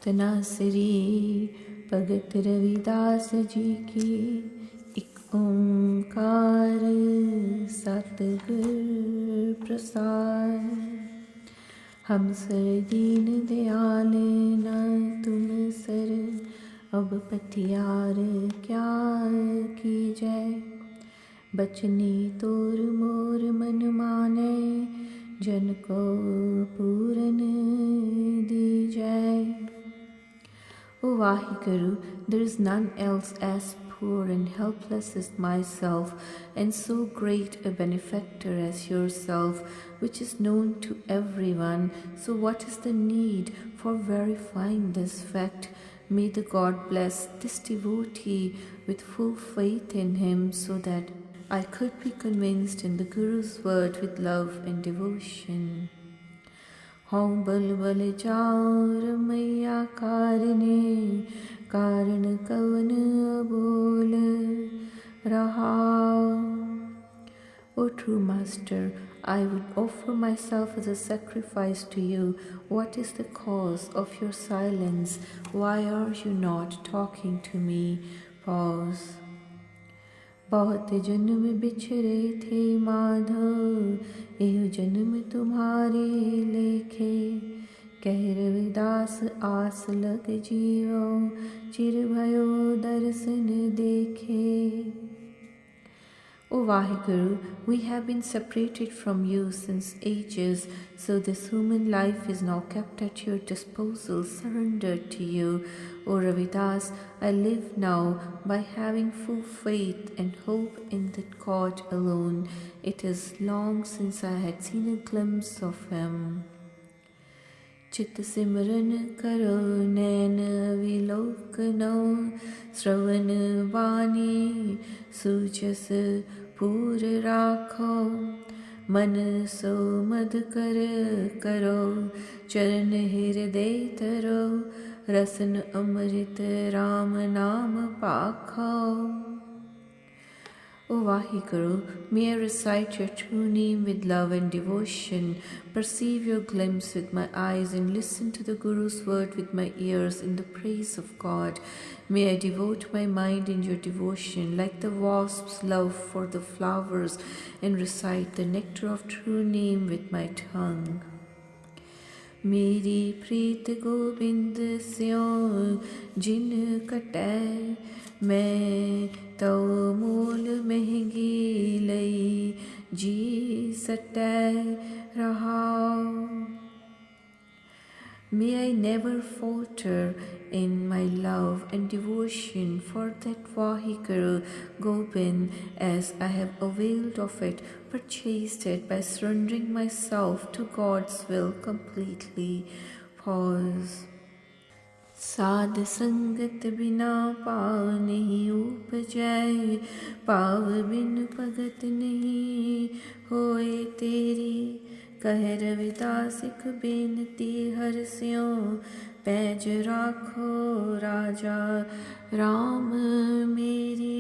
तनासरी भगत रविदास जी की एक ओंकार सतगुर प्रसाद। हम सर दीन दयाल न तुम सर, अब पथियार क्या की जय। बचनी तोर मोर मन माने, जन को पूरन दी जय। O Vaheguru, there is none else as poor and helpless as myself, and so great a benefactor as yourself, which is known to everyone. So what is the need for verifying this fact? May the God bless this devotee with full faith in him, so that I could be convinced in the Guru's word with love and devotion. हौं बल बल जाऊं रमैया कारने, कारण कवन अबोल रहाओ। O true Master, I would offer myself as a sacrifice to you. What is the cause of your silence? Why are you not talking to me? Pause. बहुत जन्म बिछरे थे माधव, एह जन्म तुम्हारे लेखे। कह रविदास आस लग जीवो, चिर भयो दर्शन देखे। O Vaheguru, we have been separated from you since ages, so this human life is now kept at your disposal, surrendered to you. O Ravidas, I live now by having full faith and hope in that God alone. It is long since I had seen a glimpse of him. चित सिमरन करो नैन विलोकनो, श्रवण वाणी सूचस पूर राखो। मन सो मद कर करो, चरण हृदय तरो, रसन अमृत राम नाम पाखो। O Vaheguru, may I recite your true name with love and devotion, perceive your glimpse with my eyes, and listen to the Guru's word with my ears in the praise of God. May I devote my mind in your devotion like the wasp's love for the flowers, and recite the nectar of true name with my tongue. मेरी प्रीत गोविंद स्यों जिन कटै, मैं तो मोल महंगी लई जी सटै रहाओ। May I never falter in my love and devotion for that Vaheguru Gobind, as I have availed of it, purchased it by surrendering myself to God's will completely. Pause. साध संगत बिना पाव नहीं उपजै, पाव बिन भगत नहीं होए तेरी। कह रविदास एक बेनती हर स्यों, पैज राखो राजा राम मेरी।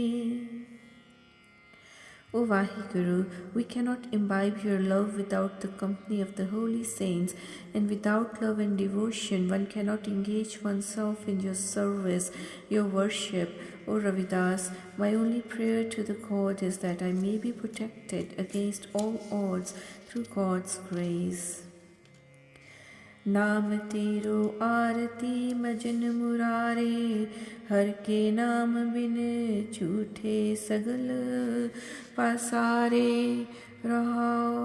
O Vaheguru, we cannot imbibe your love without the company of the holy saints, and without love and devotion one cannot engage oneself in your service, your worship. O Ravidas, my only prayer to the God is that I may be protected against all odds through God's grace. नाम तेरो आरती मजन मुरारे, हर के नाम बिन झूठे सगल पसारे रहाओ।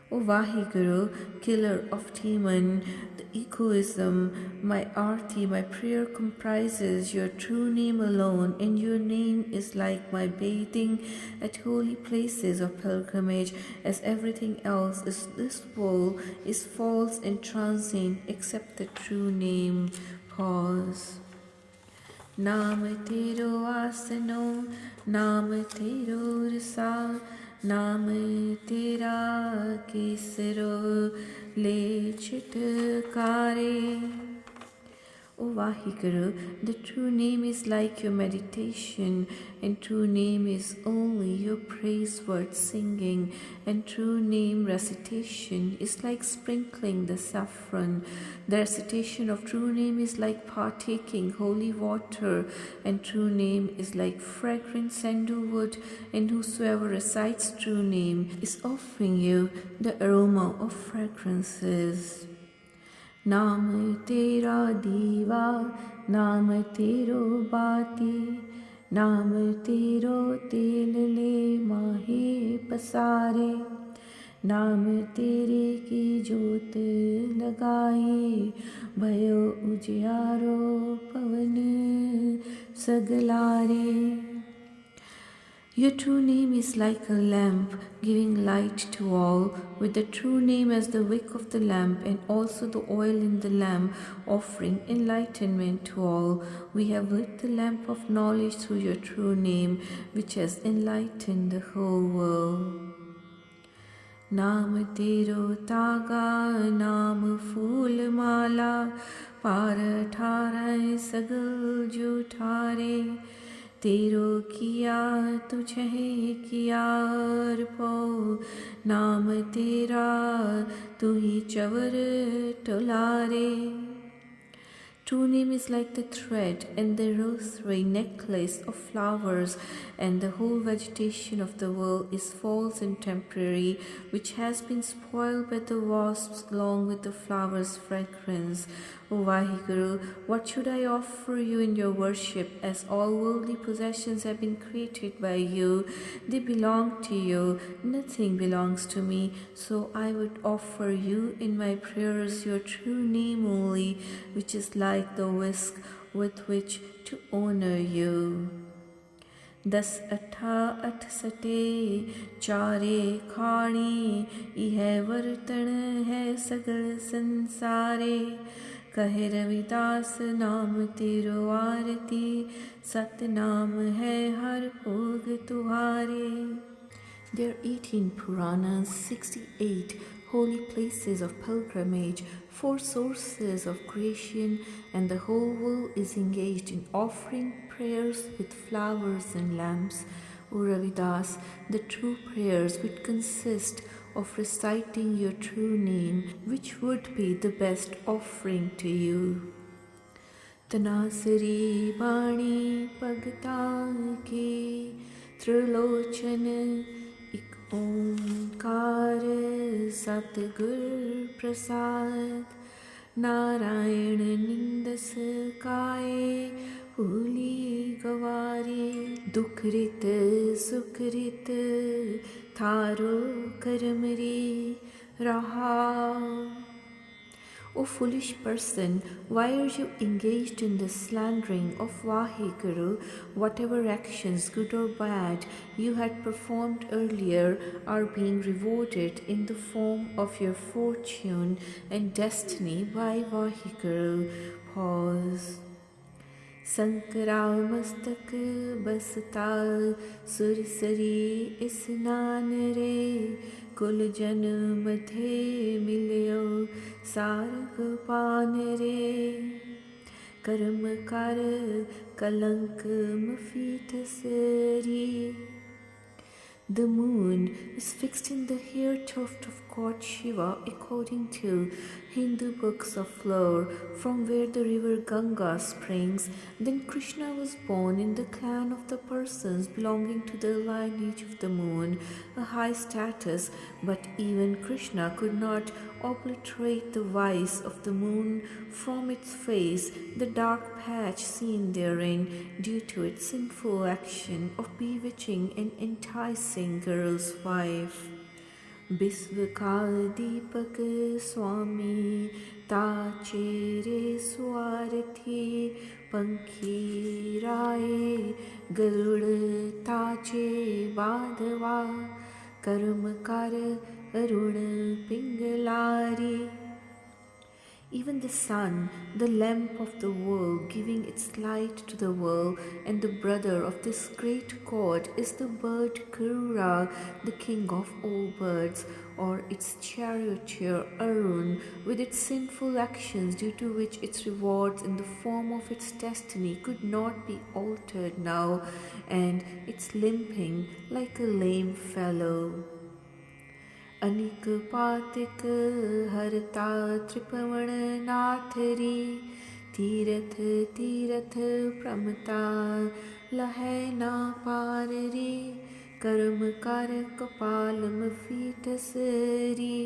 O Vaheguru, killer of demon, the egoism, my arti, my prayer comprises your true name alone, and your name is like my bathing at holy places of pilgrimage, as everything else is false and transient except the true name. Pause. नाम तेरो आसनो, नाम तेरो रसा, नाम तेरा केसरो ले छिटकारे। O Vaheguru, the true name is like your meditation, and true name is only your praise word singing, and true name recitation is like sprinkling the saffron. The recitation of true name is like partaking holy water, and true name is like fragrant sandalwood, and whosoever recites true name is offering you the aroma of fragrances. नाम तेरा दीवा नाम तेरो बाती नाम तेरो तेल ले माहे पसारे नाम तेरे की जोत लगाए भयो उजियारो पवन सगलारे. Your true name is like a lamp, giving light to all, with the true name as the wick of the lamp, and also the oil in the lamp, offering enlightenment to all. We have lit the lamp of knowledge through your true name, which has enlightened the whole world. नाम तेरो तागा नाम फूल माला पार ठारे सगल जुठारे तेरो किया तुझे किया अर्पो नाम तेरा तू ही चवर टुलारे. True name is like the thread and the rosary necklace of flowers, and the whole vegetation of the world is false and temporary, which has been spoiled by the wasps along with the flowers' fragrance. O Vaheguru, what should I offer you in your worship, as all worldly possessions have been created by you? They belong to you, nothing belongs to me, so I would offer you in my prayers your true name only, which is like the whisk with which to honor you. दस अठा अठ सटे चारे खाणी यह वर्तन है सगल संसारे कहे रविदास नाम तेरो आरती सत नाम है हर भोग तुहारे. There are 18 Puranas, 68 holy places of pilgrimage, 4 sources of creation, and the whole world is engaged in offering prayers with flowers and lamps. O Ravidas, the true prayers would consist of reciting your true name, which would be the best offering to you. Tanasari Bani Bhagata Ki Trilochan Ik Omkar Satgur Prasad Narayan Nindas Kaye Huli Gavari Dukrit Sukrit Tharo Karamari Raha. O foolish person, why are you engaged in the slandering of Vaheguru? Whatever actions, good or bad, you had performed earlier are being rewarded in the form of your fortune and destiny by Vaheguru. Pause. Sankara mastak bastal sursari isnan re kul jan mathe milyo sarg pan re karm kar kalank mafit sari. The moon is fixed in the hair tuft of God Shiva according to Hindu books of lore, from where the river Ganga springs. Then Krishna was born in the clan of the persons belonging to the lineage of the moon, a high status, but even Krishna could not obliterate the vice of the moon from its face, the dark patch seen therein due to its sinful action of bewitching and enticing girl's wife. Bisvakal Deepak Swami Tachere Swarathi Pankhi Raye Garud Tache Badhava Karmakar Arun Pingalari. even the sun, the lamp of the world, giving its light to the world, and the brother of this great god is the bird Karura, the king of all birds, or its charioteer Arun, with its sinful actions due to which its rewards in the form of its destiny could not be altered now, and its limping like a lame fellow. Anik पातिक हरता त्रिपवण नाथरी तीरथ तीरथ प्रमता लहै ना पार रे कर्म कर कपालम फीटसरी.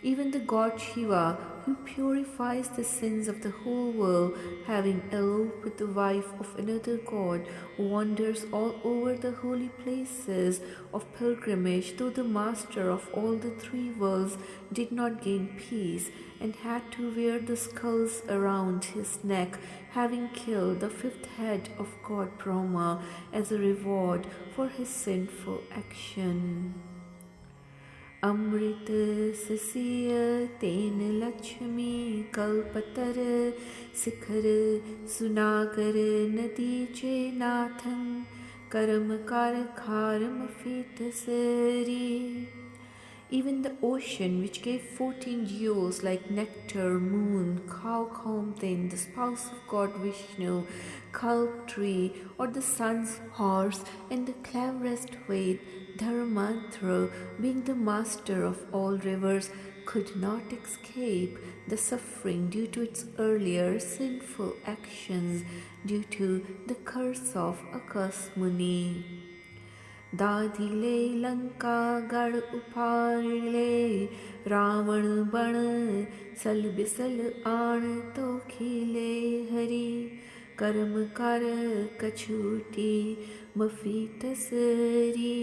Even the god Shiva, who purifies the sins of the whole world, having eloped with the wife of another god, wanders all over the holy places of pilgrimage, though the master of all the three worlds did not gain peace, and had to wear the skulls around his neck, having killed the fifth head of god Brahma as a reward for his sinful action. अमृत ससिय तेन लक्ष्मी कल्पतर शिखर सुनाकर नदी चे नाथं कर्म car खारम फीटसरी. Even the ocean, which gave 14 jewels like nectar, moon, cow Kaumten, the spouse of God Vishnu, kalp tree, or the sun's horse, and the cleverest Ved, Dharmantra, being the master of all rivers, could not escape the suffering due to its earlier sinful actions, due to the curse of Akasmuni. दाधिले लंका गढ़ उपाड़िले रावण बण सल बिसल आण तो खिले हरि कर्म कर कछूटी मफी तसरी.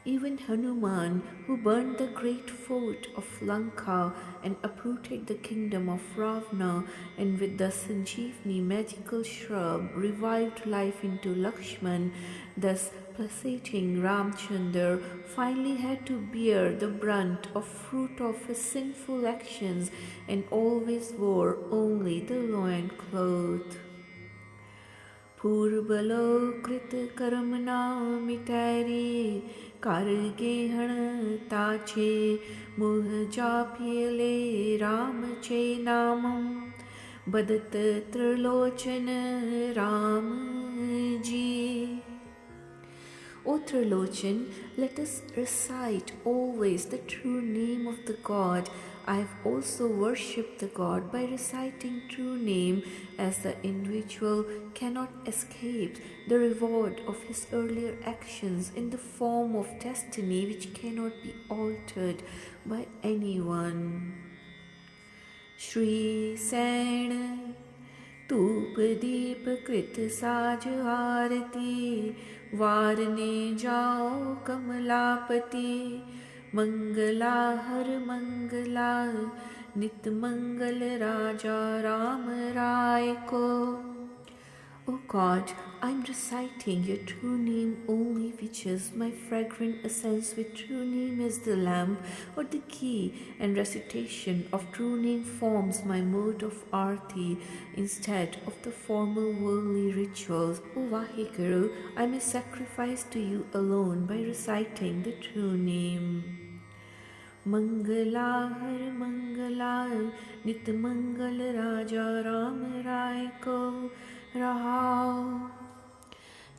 Even Hanuman, who burned the great fort of Lanka and uprooted the kingdom of Ravana, and with the Sanjeevani magical shrub revived life into Lakshman, thus placating Ramchandar, finally had to bear the brunt of fruit of his sinful actions and always wore only the loin cloth. पूर्वलो कृत कर्मना मिटैरी कारगे हण ताचे मुह जापियले राम चे नामम बदत Trilochan Ram ji. O Trilochan, let us recite always the true name of the God. I have also worshipped the God by reciting true name, as the individual cannot escape the reward of his earlier actions in the form of destiny which cannot be altered by anyone. Shri Sen तूप दीप कृत साज आरती वारने जाओ कमलापति मंगला हर मंगला नित मंगल राजा राम राय को. O God, I am reciting your true name only, which is my fragrant essence, with true name as the lamp or the key, and recitation of true name forms my mode of arti instead of the formal worldly rituals. O Vaheguru, I may sacrifice to you alone by reciting the true name. Mangala har mangala nit mangal raja ram rai ko raha.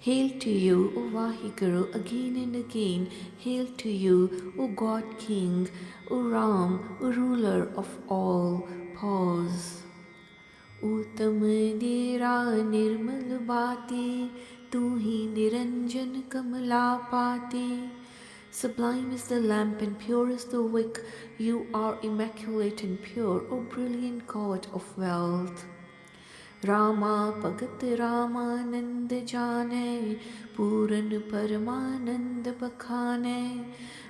Hail to you, O Vaheguru, again and again. Hail to you, O God King, O Ram, O ruler of all. Pause. Uttam dera nirmal bhati, tu hi niranjan kamala pati. Sublime is the lamp and pure is the wick. You are immaculate and pure, O brilliant God of wealth. Rama Bhagat Ramanand Jane, Puran Paramanand Bakhane,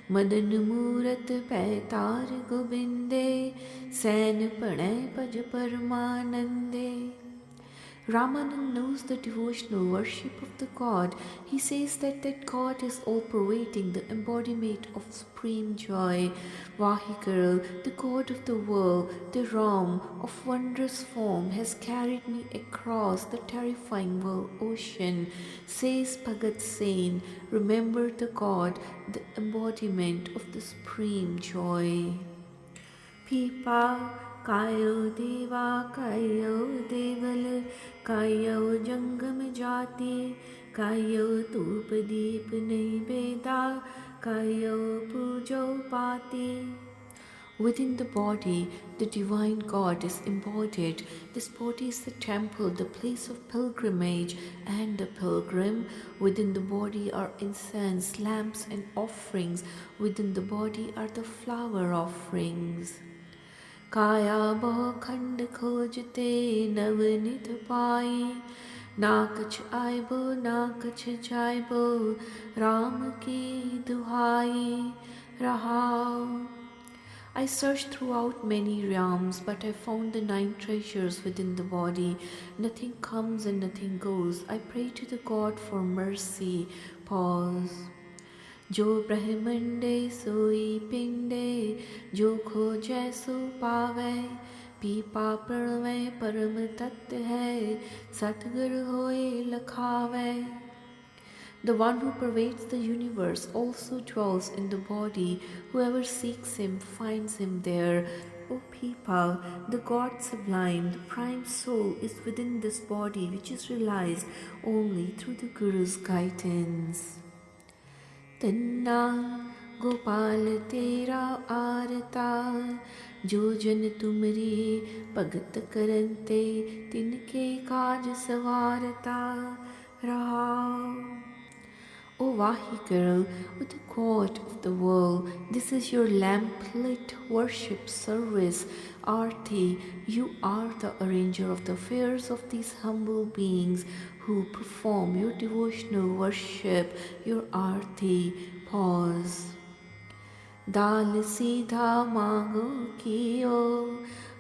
Madan Murat Paitar Gobinde, Sen Panay Paj Paramanande. Ramanand knows the devotional worship of the God. He says that God is all-pervading, the embodiment of supreme joy. Vaheguru, the God of the world, the Ram of wondrous form, has carried me across the terrifying world ocean. Says Bhagat Sen, remember the God, the embodiment of the supreme joy. Pipa Kayo Deva Kayo Deval Kayo Jangam Jati Kayo Tup Deep Naiveda Kayo Pujo Pati. Within the body, the divine God is embodied. This body is the temple, the place of pilgrimage, and the pilgrim. Within the body are incense, lamps, and offerings. Within the body are the flower offerings. काया बहु खंड खोजते नवनित पाई ना कछ आयबो ना कछ जायबो राम की दुहाई रहा. I searched throughout many realms, but I found the 9 treasures within the body. Nothing comes and nothing goes. I pray to the God for mercy. Pause. जो ब्रह्मंडे सोई पिंडे जो खोजै सो पावै पीपा प्रणवै परम तत्व है सतगुर होए लखावै. The one who pervades the universe also dwells in the body. Whoever seeks him finds him there. O people, the God sublime, the prime soul is within this body, which is realized only through the Guru's guidance. तन्ना गोपाल तेरा आरता जो जन तुमरी भगत करते तिनके काज सवारता रहा. O Vaheguru, O the God of the world, this is your lamp-lit worship service, Arti. You are the arranger of the affairs of these humble beings who perform your devotional worship, your Arti. Pause. दाल सीधा मांगो कियो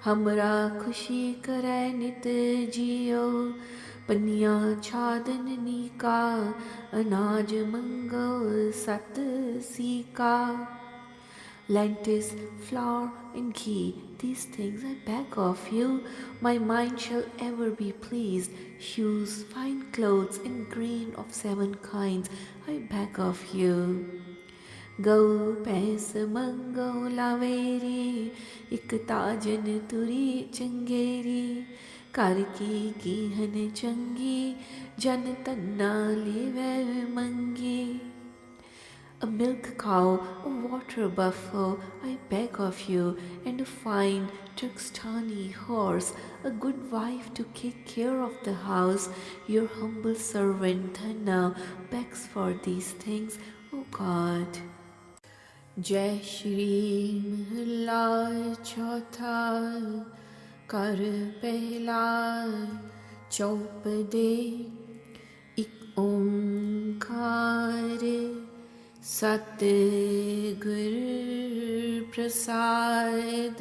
हमरा खुशी करे नित जियो पनिया छादन नीका अनाज मंगो सत caeca. Lentils, flour, and ghee, these things I beg of you. My mind shall ever be pleased. Shoes, fine clothes, and grain of 7 kinds, I beg of you. Gau paise mango laveri, ik tajan turi changeri, karki gihan changi, jan tanna live mangi. A milk cow, a water buffalo, I beg of you, and a fine Turkestani horse, a good wife to take care of the house. Your humble servant Dhanna begs for these things, O God. Jai Shri Mahalla Chautha Kar Pehla Chaupade Ik Omkar Satgur Prasad.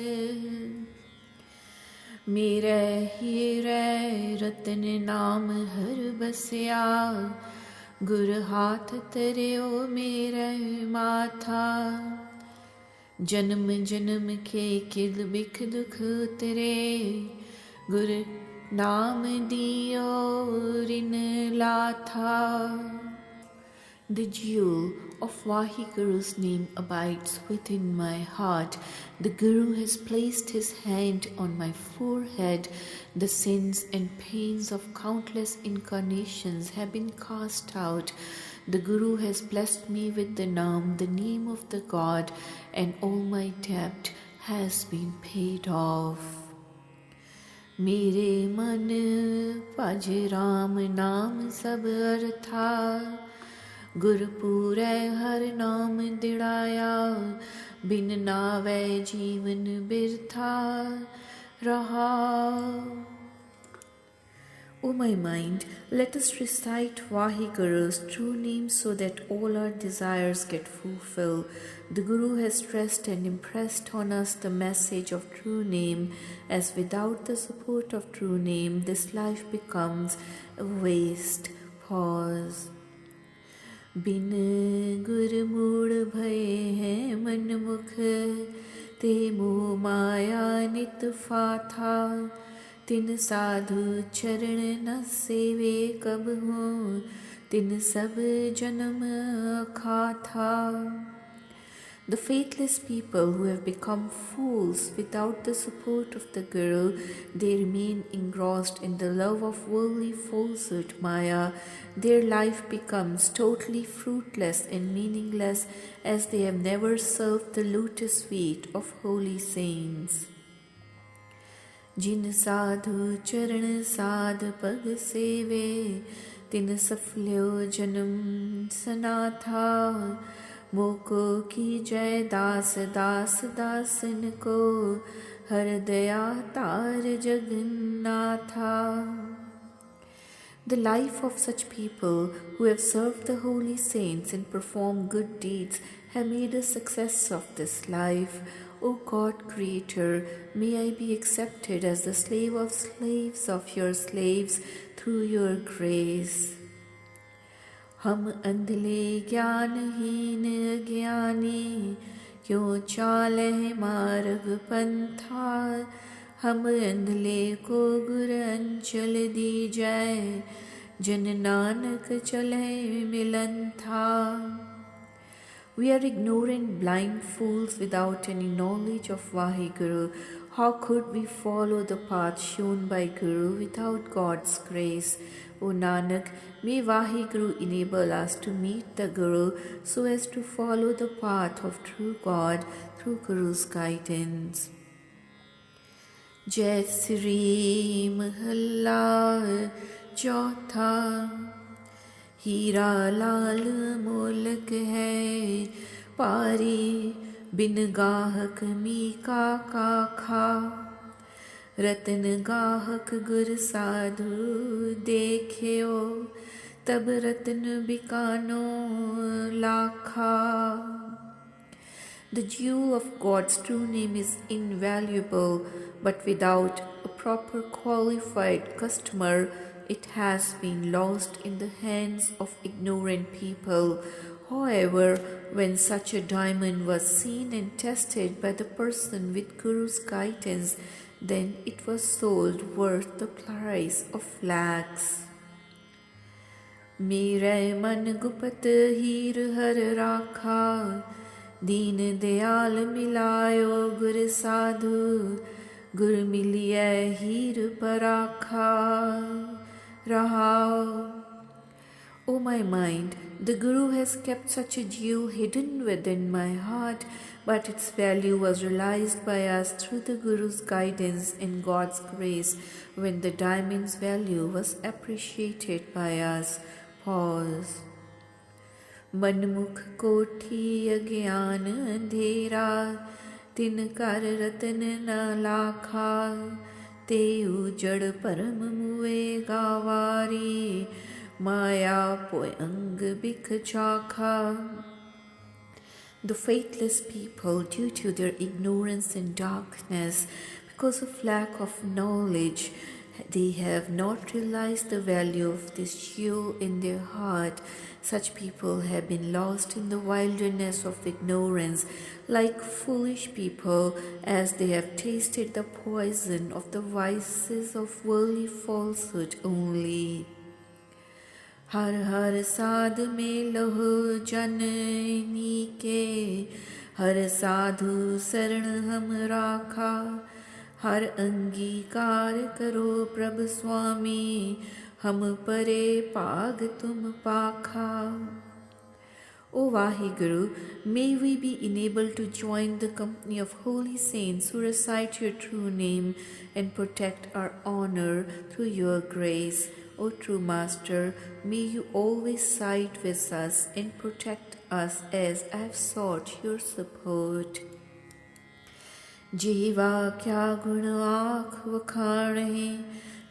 Mere hire ratan naam har basya gur haath taryo mere matha. Janam janam ke kid bikh dukh tere gur naam diyo rin latha. The jewel of Vaheguru's name abides within my heart. The Guru has placed his hand on my forehead. The sins and pains of countless incarnations have been cast out. The Guru has blessed me with the Naam, the name of the God, and all my debt has been paid off. Mere man paj Ram naam sab artha Gurpure har naam didaya bin naave jeevan birtha raha. O my mind, let us recite Vahiguru's true name so that all our desires get fulfilled. The Guru has stressed and impressed on us the message of true name, as without the support of true name, this life becomes a waste. Pause. बिन गुर मूढ़ भय है मनमुख ते मोह माया नित फाथा तिन साधु चरण न सेवे कब हो तिन सब जन्म खाता. The faithless people who have become fools without the support of the Guru, they remain engrossed in the love of worldly falsehood, Maya. Their life becomes totally fruitless and meaningless as they have never served the lotus feet of holy saints. जिन साधु चरण साध पग सेवे तिन सफल्यो जन्म सनाथा मोको की जय दास दास दासन को हर दया तार Jagannatha. The life of such people who have served the holy saints and performed good deeds have made a success of this life. O God Creator, may I be accepted as the slave of slaves of your slaves through your grace. हम अंधले ज्ञानहीन अज्ञानी क्यों चाले मार्ग पंथा हम अंधले को गुर अंचल दी जाए जन नानक चले मिलन था. We are ignorant, blind fools without any knowledge of Vahiguru. How could we follow the path shown by Guru without God's grace? O Nanak, may Vahiguru enable us to meet the Guru so as to follow the path of true God through Guru's guidance. Jai Sri Mahalla Chautha. Hira Lal मोलक है पारी बिन गाहक मीका काखा रतन गाहक गुर साधु देखियो तब रतन बिकानो लाखा. The jewel of God's true name is invaluable, but without a proper qualified customer, it has been lost in the hands of ignorant people. However, when such a diamond was seen and tested by the person with Guru's guidance, then it was sold worth the price of lakhs. मेरे मन गुपत हीर हर राखा दीन दयाल मिलायो गुर साधु गुर मिलिए हीर पराखा Rahao. O my mind, the Guru has kept such a jewel hidden within my heart, but its value was realized by us through the Guru's guidance and God's grace when the diamond's value was appreciated by us. Pause. मनमुख कोठी अज्ञान अंधेरा तिन कर रतन न लाखा ते उजड़ परम मुए गावारी माया पोयंग बिख चाखा. The faithless people, due to their ignorance and darkness, because of lack of knowledge, they have not realized the value of this jewel in their heart. Such people have been lost in the wilderness of ignorance, like foolish people, as they have tasted the poison of the vices of worldly falsehood only. हर हर साध में लहो जननी के हर साधु शरण हम राखा हर अंगीकार करो प्रभु स्वामी हम परे पाग तुम पाखा. O Vahiguru, may we be enabled to join the company of holy saints who recite your true name and protect our honor through your grace. O true Master, may you always side with us and protect us as I have sought your support. जीवा क्या गुण आँख वखाणे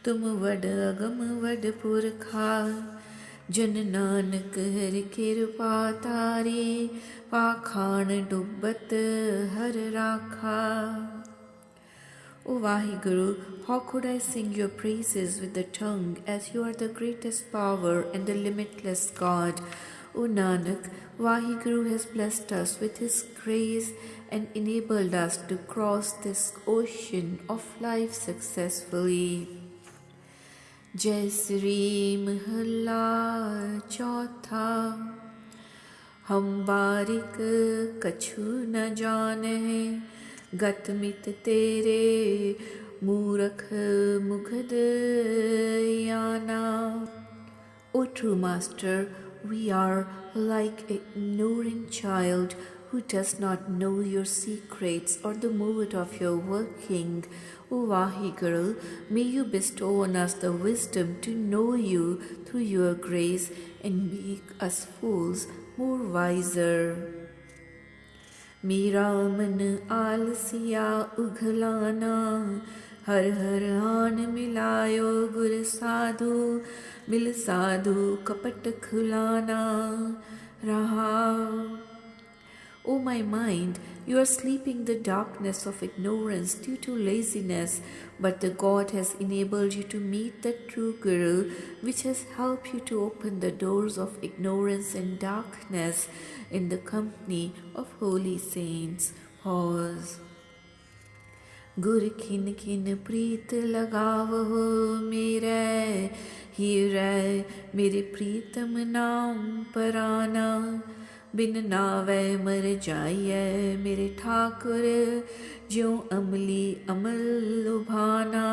तुम वड अगम वड पुरखा जन नानक हर कृपा तारी पाखान डुबत हर राखा। O Vaheguru, how could I sing your praises with the tongue, as you are the greatest power and the limitless God? O Nanak, Vaheguru has blessed us with his grace and enabled us to cross this ocean of life successfully. Jai Sri Mahalla Chautha। हम बारिक कछु न जाने गत मित तेरे मूरख मुगध याना। O true Master, we are like an ignorant child who does not know your secrets or the mode of your working. O Vaheguru, may you bestow on us the wisdom to know you through your grace and make us fools more wiser. मेरा मन आलसिया उघलाना हर हर आन मिलायो गुर साधु मिल साधु कपट खुलाना रहा। O my mind, you are sleeping the darkness of ignorance due to laziness, but the God has enabled you to meet the true Guru, which has helped you to open the doors of ignorance and darkness in the company of holy saints. Pause. गुर खिन खिन प्रीत लगावहो मेरे हीरे मेरे प्रीतम नाम पराना बिन नावै मर जाइए मेरे ठाकुर ज्यों अमली अमल लुभाना।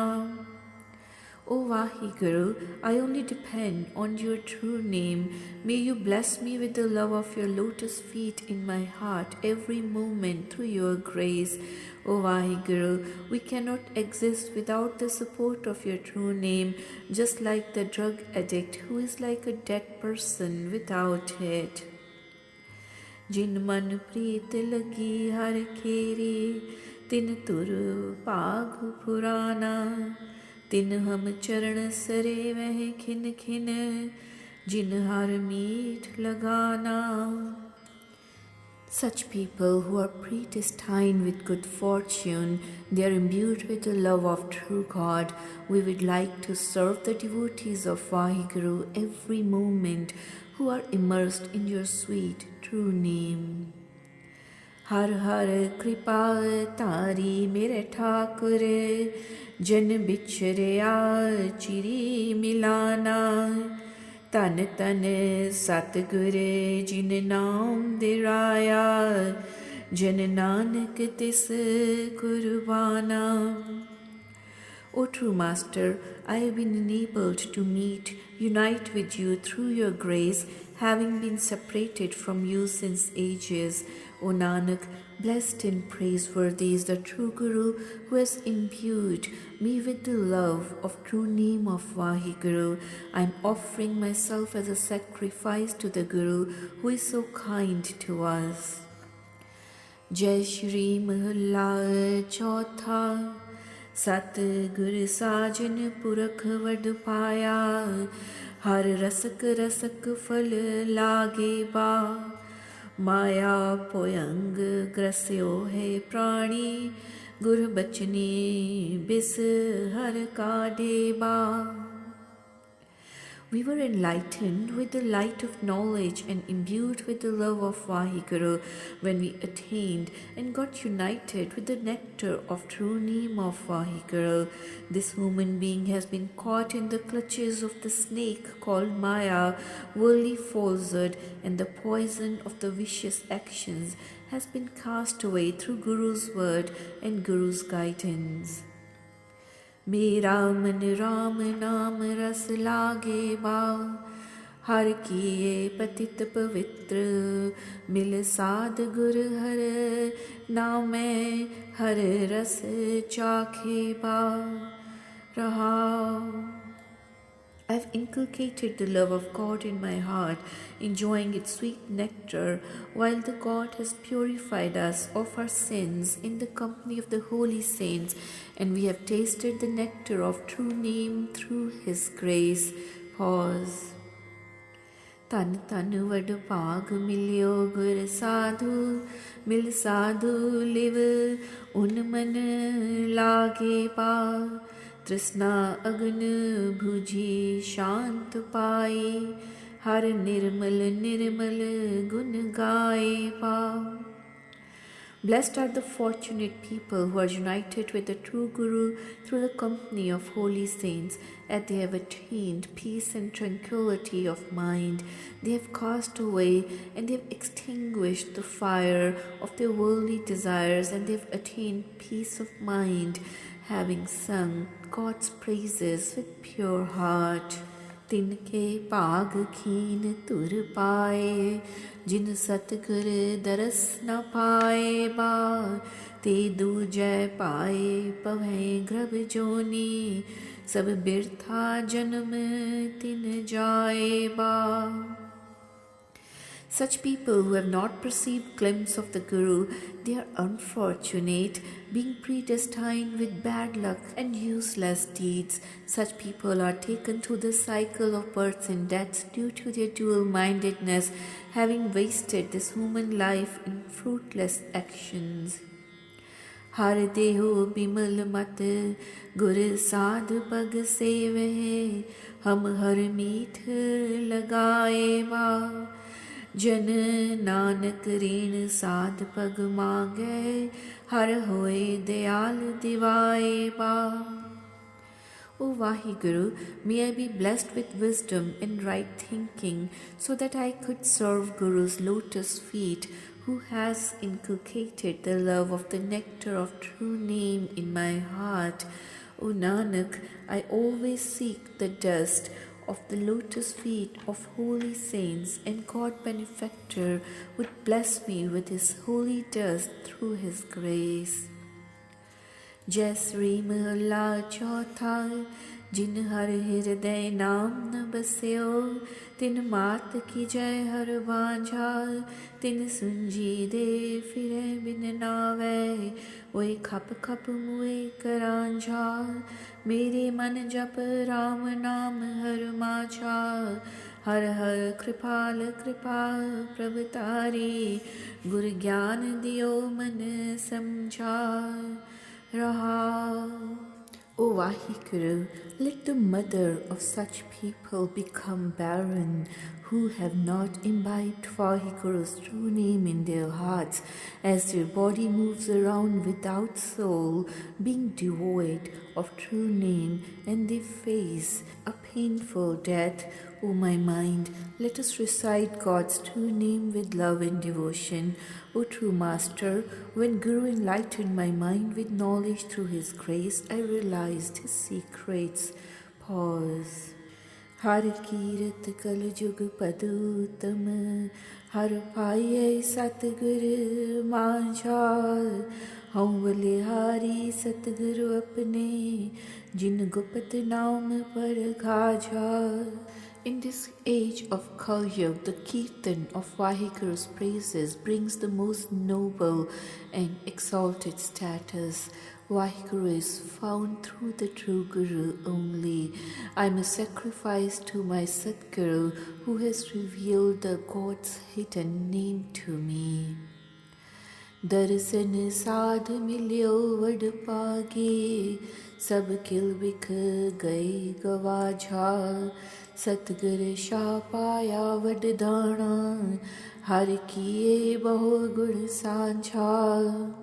O Vaheguru, I only depend on your true name. May you bless me with the love of your lotus feet in my heart every moment through your grace. O Vaheguru, we cannot exist without the support of your true name, just like the drug addict who is like a dead person without it. जिन मन प्रीत लगी हर खेरी तिन तुर पाग पुराना तिन हम चरण सरे वह खिन खिन जिन हर मीठ लगाना। Such people who are predestined with good fortune, they are imbued with the love of true God. We would like to serve the devotees of Vaheguru every moment who are immersed in your sweet true name. हर हर कृपा तारी मेरे ठाकुर जन बिछरिया चिरी मिलाना तन तन सतगुर जिन नाम दिराया जन नानक तिस कुर्बाना। O true Master, I have been enabled to unite with you through your grace, having been separated from you since ages. O Nanak, blessed and praiseworthy is the true Guru who has imbued me with the love of true name of Vaheguru. I am offering myself as a sacrifice to the Guru who is so kind to us. Jai Shri Mahalla Chautha। सतगुर साजन पुरख वड पाया हर रसक रसक फल लागे बा माया पोयंग ग्रस्यो है प्राणी गुर बचनी बिस हर काढ़े बा। We were enlightened with the light of knowledge and imbued with the love of Vaheguru when we attained and got united with the nectar of true name of Vaheguru. This human being has been caught in the clutches of the snake called Maya, worldly falsehood, and the poison of the vicious actions has been cast away through Guru's word and Guru's guidance. मेरा मन राम नाम रस लागे बा हर किए पतित पवित्र मिल साध गुर हर नामे हर रस चाखे बा रहा। I've inculcated the love of God in my heart, enjoying its sweet nectar, while the God has purified us of our sins in the company of the holy saints, and we have tasted the nectar of true name through His grace. Pause. तन तन वड भाग मिलियो गुर साधु, मिल साधु live उन मन लागे पा, तृष्णा अग्न भुजी शांत पाए, हर निर्मल निर्मल गुण गाए पा. Blessed are the fortunate people who are united with the true Guru through the company of holy saints, as they have attained peace and tranquility of mind. They have cast away and they have extinguished the fire of their worldly desires, and they have attained peace of mind, having sung God's praises with pure heart. तिनके पाग खीन तुर पाए, जिन सतगुर दरस न पाए बा, ते दूजय पाए पवै ग्रभ जोनी, सब बिरथा जन्म तिन जाए बा. Such people who have not perceived glimpse of the Guru, they are unfortunate, being predestined with bad luck and useless deeds. Such people are taken to the cycle of births and deaths due to their dual-mindedness, having wasted this human life in fruitless actions. हर देहो बिमल मत गुर साध पग सेवहे, हम हर मीठ लगाए बा, जन नानक ऋण साध पग मांगे, हर होए दयाल दिवाए बा. O Vaheguru, may I be blessed with wisdom and right thinking, so that I could serve Guru's lotus feet, who has inculcated the love of the nectar of true name in my heart. O Nanak, I always seek the dust of the lotus feet of holy saints, and God benefactor would bless me with his holy dust through his grace. जय श्री महला चौथा, जिन हर हृदय नाम न बस्यो, तिन मात की जय हर बांझा, तिन सुंजी दे फिरे बिन नावे, ओए खप खप मुए करांझा, मेरे मन जप राम नाम हर माझा, हर हर कृपाल कृपा प्रभतारी, गुर ज्ञान दियो मन समझा रहा. O Vaheguru, let the mother of such people become barren who have not imbibed Vaheguru's true name in their hearts, as their body moves around without soul, being devoid of true name, and they face a painful death. O my mind, let us recite God's true name with love and devotion. O true Master, when Guru enlightened my mind with knowledge through his grace, I realized his secrets. Pause. Har Kirat Kal Jug Paduttam, Har Paaye Satguru Manjha, Hum Balihari Satguru Apne, Jin Gupat Naam Par Ghaja. In this age of Kal Yuga, the Kirtan of Vaheguru's praises brings the most noble and exalted status. Vaheguru is found through the true Guru only. I am a sacrifice to my Sadguru, who has revealed the God's hidden name to me. दर्शन साध मिलियो वड पागे, सब किल बिख गए गवाझा, सतगुर शाह पाया वड दाना, हर किए बहु गुण सांझा.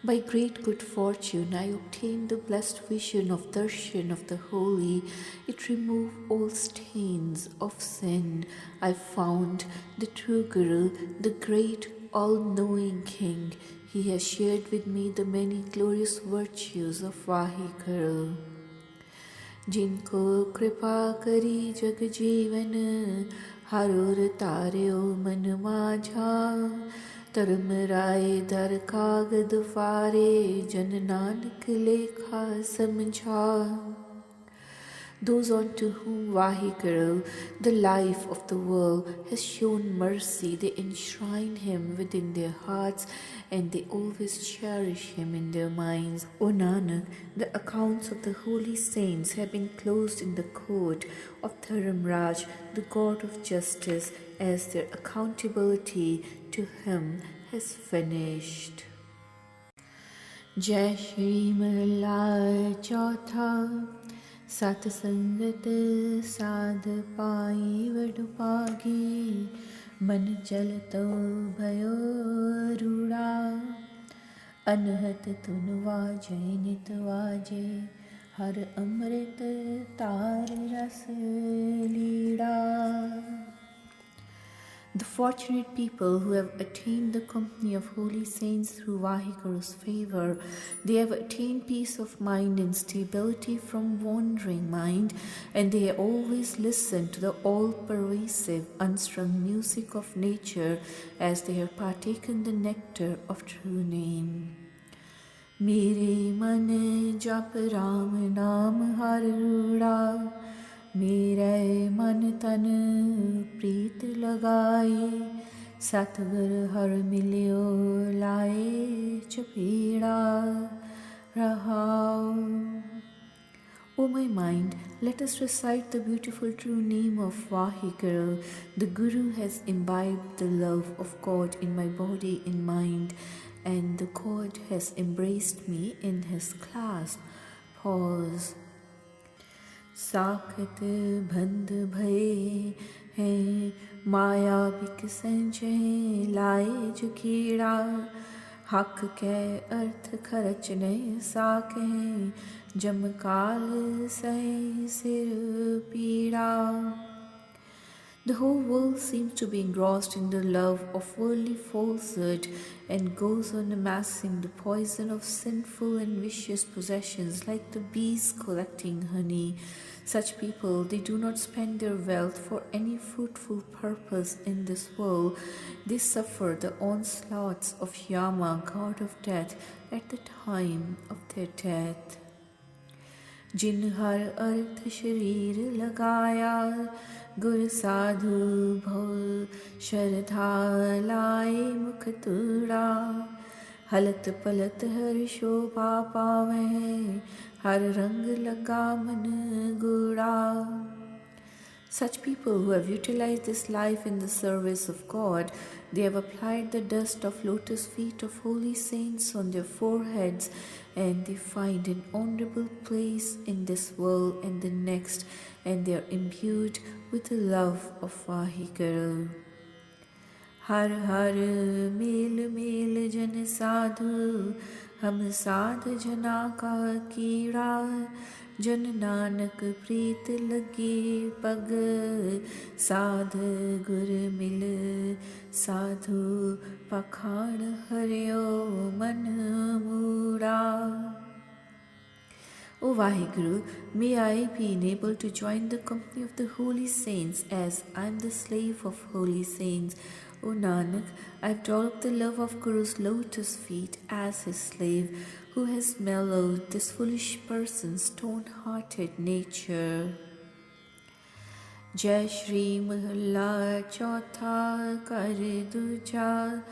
By great good fortune, I obtained the blessed vision of darshan of the holy. It removed all stains of sin. I found the true Guru, the great all-knowing King. He has shared with me the many glorious virtues of Vaheguru. जिनको कृपा करी जग जीवन, हरोर तार्यो मन माझा, धर्म राय दर कागद फारे, जन नानक लेखा समझा. those unto whom Vaheguru, the life of the world, has shown mercy, they enshrine him within their hearts and they always cherish him in their minds. O Nanak, the accounts of the holy saints have been closed in the court of Dharamraj, the God of justice, as their accountability to him has finished. Jai Shri Mahalla Chautha. Sat Sangat Sadh Pai Vadupagi Man Chalato Bhayo Rura Anhat Tun Vaje Nit Vaje Har Amrit Tar Ras Leeda. The fortunate people who have attained the company of holy saints through Vaheguru's favor, they have attained peace of mind and stability from wandering mind, and they always listen to the all-pervasive, unstrung music of nature as they have partaken the nectar of true name. Mere man jap Ram naam har ruda, मेरे मन तन प्रीत लगाए सतगुर हर मिलियो लाए चपीड़ा रहाओ. O my mind, let us recite the beautiful true name of Vaheguru. The Guru has imbibed the love of God in my body and mind, and the God has embraced me in his clasp. Pause. साखत बंद भये हैं माया बिक संजय लाए जो कीड़ा हक के अर्थ खर्च नहीं साके जम काल सही सिर पीड़ा. The whole world seems to be engrossed in the love of worldly falsehood and goes on amassing the poison of sinful and vicious possessions like the bees collecting honey. Such people, they do not spend their wealth for any fruitful purpose in this world. They suffer the onslaughts of Yama, god of death, at the time of their death. जिन हर अर्थ शरीर लगाया गुर साधु भव श्रद्धा लाए मुख तुड़ा हलत पलत हर शोभा पावे हर रंग लगा मन गुड़ा. Such people who have utilized this life in the service of God, they have applied the dust of lotus feet of holy saints on their foreheads, and they find an honorable place in this world and the next, and they are imbued with the love of Vaheguru. Har har mel mel jan sadhu, hum sadh jana ka कीड़ा जन नानक प्रीत लगी पग साध गुर मिल साधु पखाण हरियो मन मूड़ा. O Vaheguru, may I be enabled to join the company of the holy saints as I am the slave of holy saints. O Nanak, I have developed the love of Guru's lotus feet as his slave, who has mellowed this foolish person's stone-hearted nature. Jai Shri Mahalla Chautha Kar Duja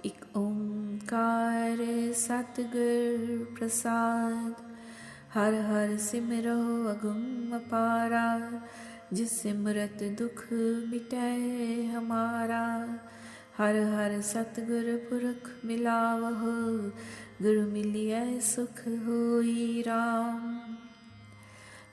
Ik Omkar Satgur Prasad हर हर सिमरो अगम अपारा जिस सिमरत दुख मिटे हमारा हर हर सतगुर पुरख मिलावह गुरु मिलिए सुख होई Ram.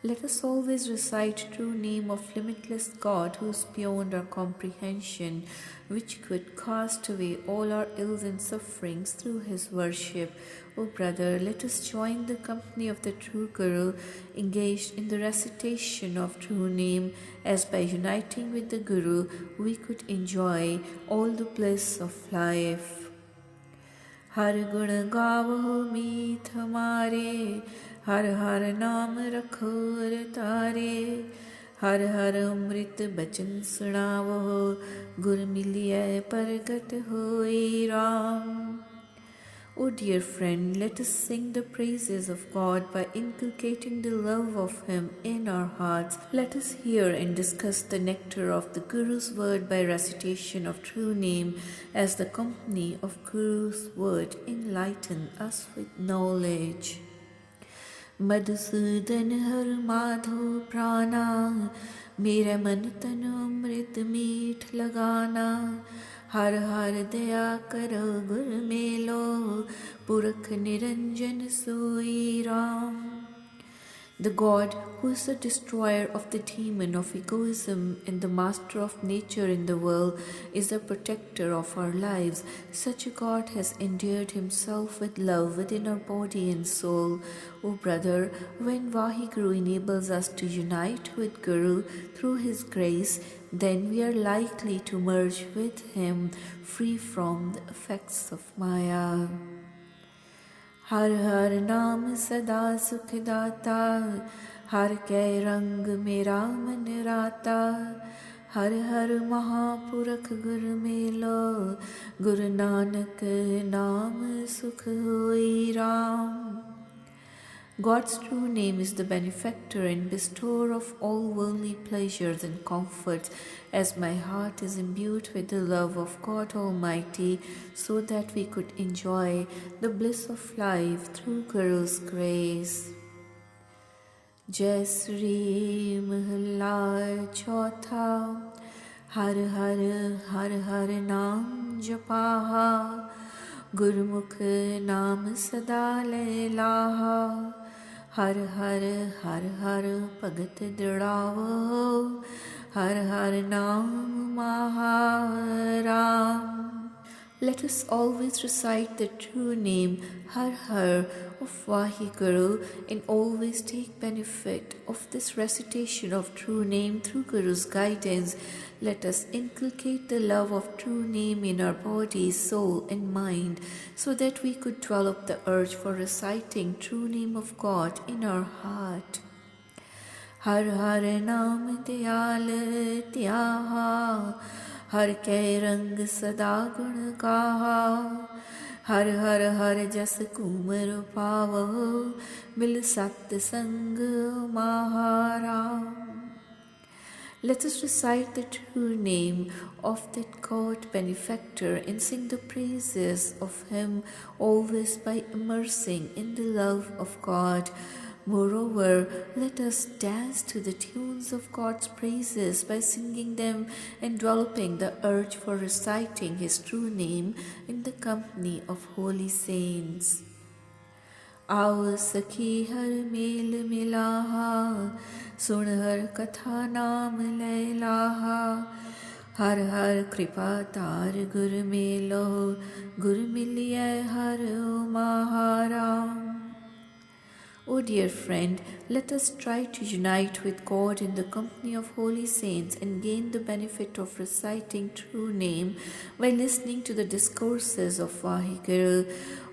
Let us always recite true name of limitless God who is beyond our comprehension, which could cast away all our ills and sufferings through his worship. O brother, let us join the company of the true Guru, engaged in the recitation of true name, as by uniting with the Guru we could enjoy all the bliss of life. हर गुण गावो मीत हमारे हर हर नाम रखो तारे हर हर अमृत बचन सुनावो गुर मिलिए परगट होई Ram. O dear friend, let us sing the praises of God by inculcating the love of Him in our hearts. Let us hear and discuss the nectar of the Guru's word by recitation of true name, as the company of Guru's word enlighten us with knowledge. Madhusudan हर माधो प्राणा, मेरे मन तन अमृत मीठ लगाना, हर हर दया करो गुर मेलो, पुरख निरंजन सोई Ram. The God, who is the destroyer of the demon of egoism and the master of nature in the world, is the protector of our lives. Such a God has endeared himself with love within our body and soul. O brother, when Vaheguru enables us to unite with Guru through his grace, then we are likely to merge with him, free from the effects of Maya. हर हर नाम सदा सुख दाता, हर कै रंग मेरा मन राता, हर हर महापुरख गुर मेलो, गुरु नानक नाम सुख होई Ram. God's true name is the benefactor and bestower of all worldly pleasures and comforts, as my heart is imbued with the love of God Almighty, so that we could enjoy the bliss of life through Guru's grace. Jai Sri Mahalla Chautha, Har Har Har Har Naam Japaha, Gurmukh Naam Sada Le Laha, हर हर हर हर भगत दृढ़ावो, हर हर नाम महाराम. Let us always recite the true name Har Har of Vaheguru and always take benefit of this recitation of true name through Guru's guidance. Let us inculcate the love of true name in our body, soul and mind, so that we could develop the urge for reciting true name of God in our heart. Har Har Naam Diyal Tyaha, हर कै रंग सदा गुण गाहा, हर हर हर जस कुमर पावो, मिल सत संग महाराम. Let us recite the true name of that God benefactor and sing the praises of him always by immersing in the love of God. Moreover, let us dance to the tunes of God's praises by singing them and developing the urge for reciting His true name in the company of holy saints. आओ सखी हर mail मिलाहा, सुन हर कथा नाम लैलाहा, हर हर कृपा तार गुर मेलो, गुर मिलिए हर महाराम. O dear friend, let us try to unite with God in the company of holy saints and gain the benefit of reciting true name by listening to the discourses of Vaheguru.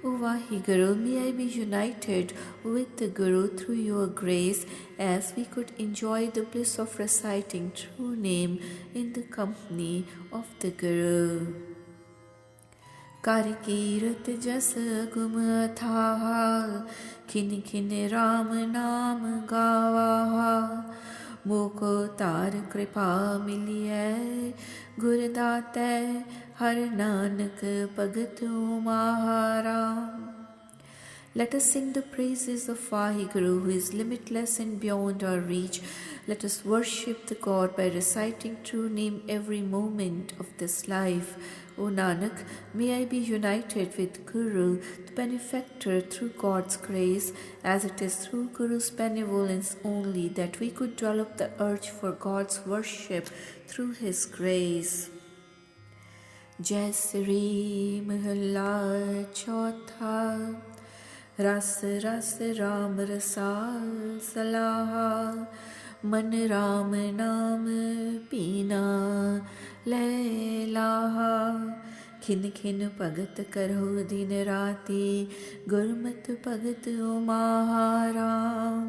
O Vaheguru, may I be united with the Guru through your grace, as we could enjoy the bliss of reciting true name in the company of the Guru. कर कीरत जस गुम था, खिन खिन राम नाम गावा, मोको तार कृपा मिलिए, गुरदाते हर नानक भगत महाराम. Let us sing the praises of Vaheguru, who is limitless and beyond our reach. Let us worship the God by reciting true name every moment of this life. O Nanak, may I be united with Guru, the benefactor, through God's grace, as it is through Guru's benevolence only that we could develop the urge for God's worship through His grace. Jai Sri Mahalla Chautha. रस रस राम रसाल सलाहा, मन राम नाम पीना लैलाहा, खिन खिन भगत करो दिन राति, गुरमत भगत महाराम.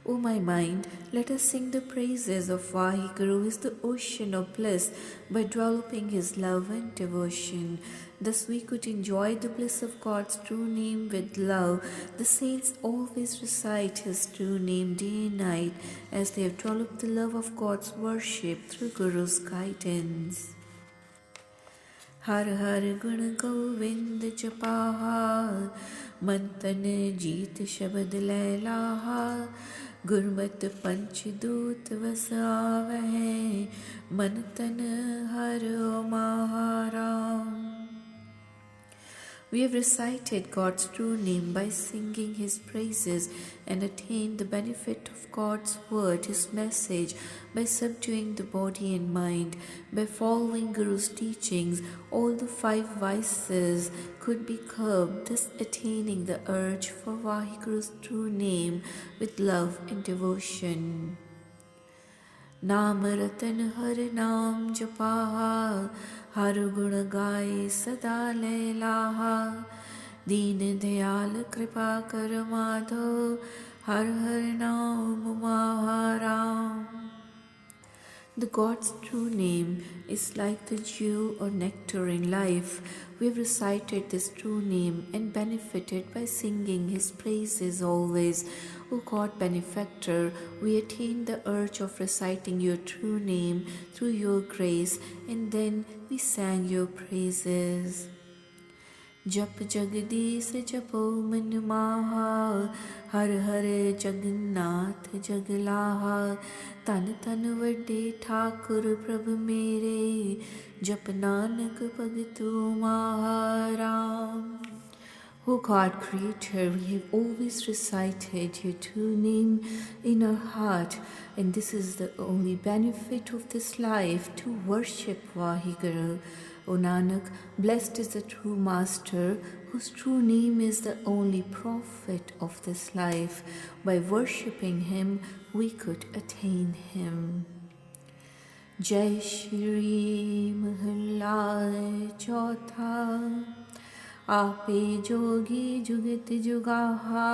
O my mind, let us sing the praises of Vaheguru, who is the ocean of bliss, by developing his love and devotion. Thus we could enjoy the bliss of God's true name with love. The saints always recite his true name day and night, as they have developed the love of God's worship through Guru's guidance. हर हर गुण गोविंद जपाहा, मन तन जीत शब्द लैलाहा, गुरमत पंचदूत वस आवै, मन तन हर महाराम. We have recited God's true name by singing his praises and attained the benefit of God's word, his message, by subduing the body and mind. By following Guru's teachings, all the 5 vices could be curbed, thus attaining the urge for Vaheguru's true name with love and devotion. नाम रतन हर नाम जपाहा, हर गुण गाए सदा लैलाहा, दीन दयाल कृपा कर माधो, हर हर नाम महाराम. The God's true name is like the dew or nectar in life. We have recited this true name and benefited by singing his praises always. O God benefactor, we attained the urge of reciting your true name through your grace, and then we sang your praises. जप जगदीश जपो मन माहा, हर हर जगन्नाथ जगलाहा, तन तन वड्डे ठाकुर प्रभु मेरे, जप नानक भगतु महाराम. O God Creator, we have always recited your true name in our heart, and this is the only benefit of this life, to worship Vaheguru. O Nanak, blessed is the true Master, whose true name is the only profit of this life. By worshipping him, we could attain him. Jai Shri Mahalla Chautha. आपे जोगी जुगत जुगाहा,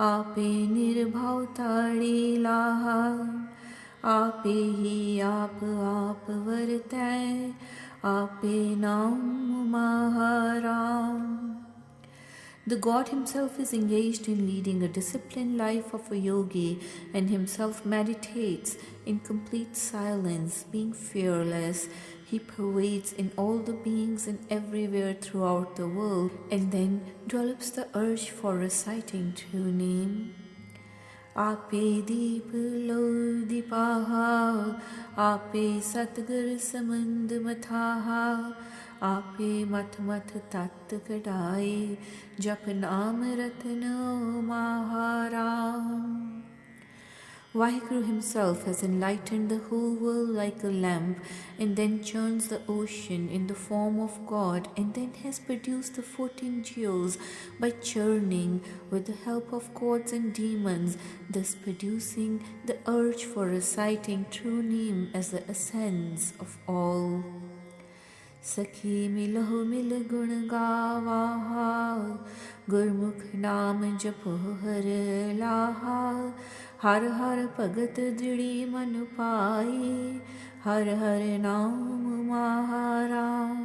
आपे निर्भव ताड़ी लाहा, आपे ही आप वरतै, आपे नाम महाराम. The God himself is engaged in leading a disciplined life of a yogi, and himself meditates in complete silence, being fearless. He pervades in all the beings and everywhere throughout the world, and then develops the urge for reciting true name. आपे दीप लो दीपाहा, आपे सतगुर समंद मथाहा, आपे मथ मथ तत् कढ़ाए, जप नाम रतनो महाराम. Vaheguru himself has enlightened the whole world like a lamp, and then churns the ocean in the form of God, and then has produced the 14 jewels by churning with the help of gods and demons, thus producing the urge for reciting true name as the essence of all. Sakhi milaho mil gun gawaha, Gurmukh naam japo har laha, हर हर भगत दृढ़ी मन पाई, हर हर नाम महाराम.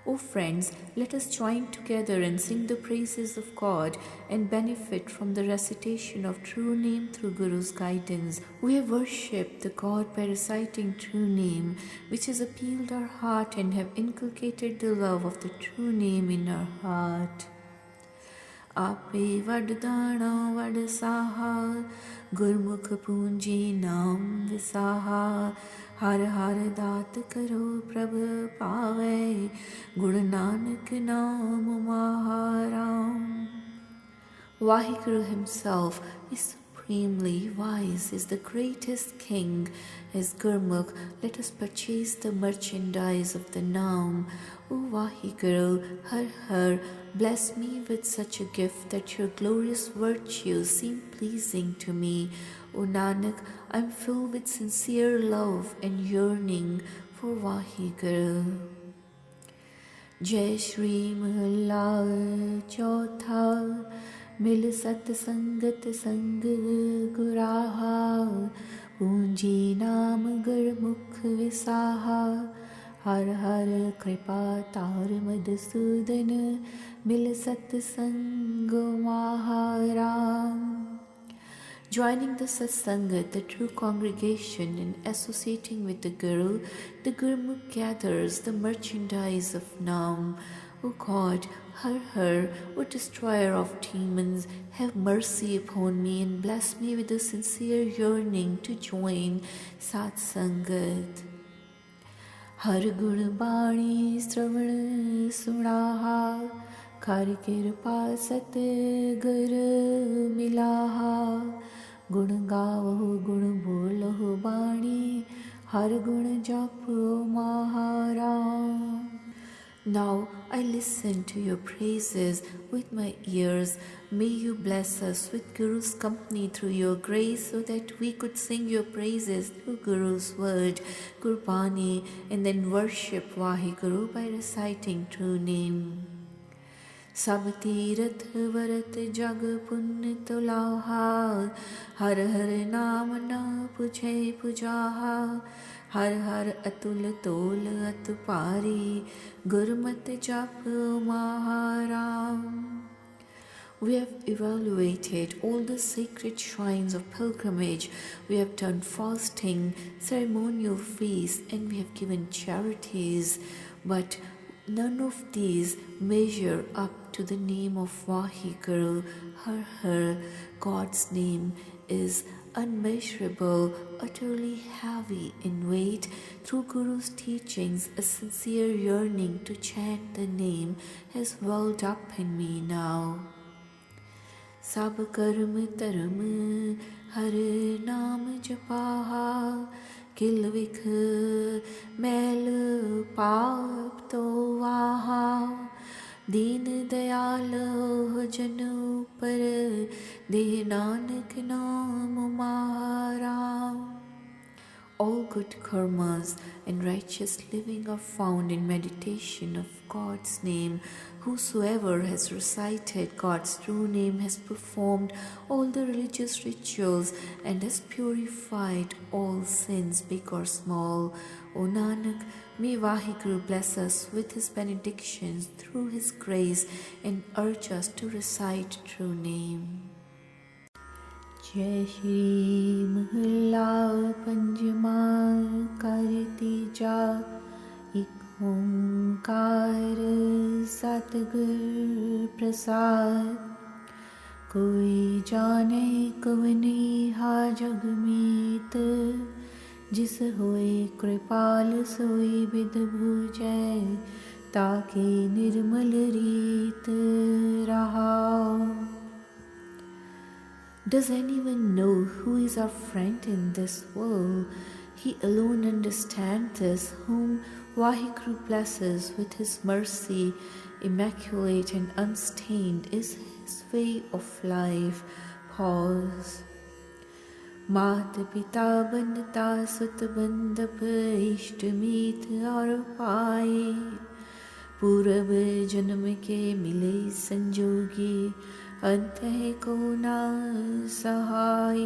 O friends, let us join together and sing the praises of God and benefit from the recitation of true name through Guru's guidance. We have worshipped the God by reciting true name, which has appealed our heart, and have inculcated the love of the true name in our heart. आपे वरदाना वरसाहा, गुरमुख पूंजी नाम विसाहा, हर हर दात करो प्रभ पावे, गुरु नानक नाम महाराम. Vaheguru himself is supremely wise, is the greatest king. As Gurmukh, let us purchase the merchandise of the Naam. O Vaheguru, Har Har, bless me with such a gift that your glorious virtues seem pleasing to me. O Nanak, I am filled with sincere love and yearning for Vaheguru. Jai Shri Mahalla Chautha. मिल सत संगत संग गुराहा पूंजी नाम गुरमुख विसाहा हर हर कृपा तार मधुसूदन मिल सत्संग महाराम. Joining the satsangat, the true congregation, and associating with the Gurmukh gathers the merchandise of Naam. O God, Har, O destroyer of demons, have mercy upon me and bless me with a sincere yearning to join satsangat. हर गुण बाणी श्रवण सुनाहा कर कृपा सत गुर मिलाहा गुण गावो गुण बोलो बाणी हर गुण जपो महाराम. Now I listen to your praises with my ears. May you bless us with Guru's company through your grace so that we could sing your praises through Guru's word, Gurbani, and then worship Vaheguru by reciting true name. सब तीरथ वरत जग पुण्य तुलाहा हर हर नाम न पुछे पुजाहा हर हर अतुल तोल अत पारी गुरमत जप महाराम. We have evaluated all the sacred shrines of pilgrimage. We have done fasting, ceremonial feasts, and we have given charities. But none of these measure up to the name of Vaheguru. Har, God's name is unmeasurable, utterly heavy in weight. Through Guru's teachings, a sincere yearning to chant the name has welled up in me now. सब कर्म धर्म हर नाम जपाहा किल विख मैल पाप तो वाहा दीन दयाल जन पर देह नानक नाम महाराम. All good karmas and righteous living are found in meditation of God's name. Whosoever has recited God's true name has performed all the religious rituals and has purified all sins, big or small. O Nanak, may Vaheguru bless us with his benedictions through his grace and urge us to recite true name. जय श्री महला पंचमा करतीजा एक ओंकार सतगुर प्रसाद कोई जाने कवनी हा जग मीत जिस होए कृपाल सोई बिद भूजै ताकि निर्मल रीत रहा. Does anyone know who is our friend in this world? He alone understands this, whom Vaheguru blesses with his mercy, immaculate and unstained is his way of life. Pause. मात पिता बनता सुत बंदप इष्ट मीत और पाए पूर्व जन्म के मिले संजोगी अंतः को ना सहाय.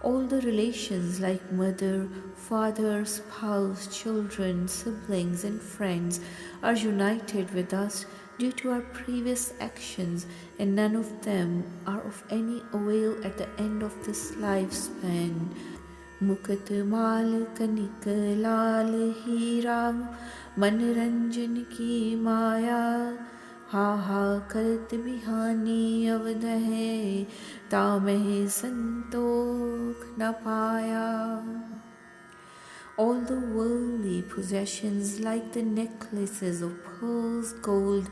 All the relations like mother, father, spouse, children, siblings and friends are united with us due to our previous actions, and none of them are of any avail at the end of this lifespan. मुकुट माल कनिक लाल हीरा मनरंजन की माया हा हा करत बिहानी अवध है तामह संतोख न पाया. All the worldly possessions like the necklaces of pearls, gold,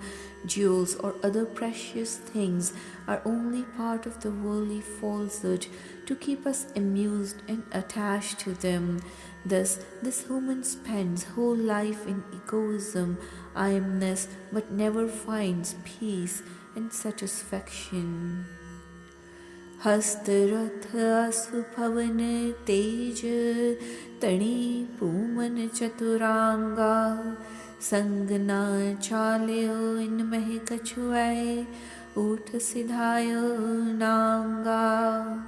jewels or other precious things are only part of the worldly falsehood to keep us amused and attached to them. Thus, this woman spends whole life in egoism, I-amness, but never finds peace and satisfaction. हस्त रथ असु पवन तेज तणी पूमन चतुरांगा संग ना चाल्यो इन मह कछुआए Ut Siddhaya Nanga.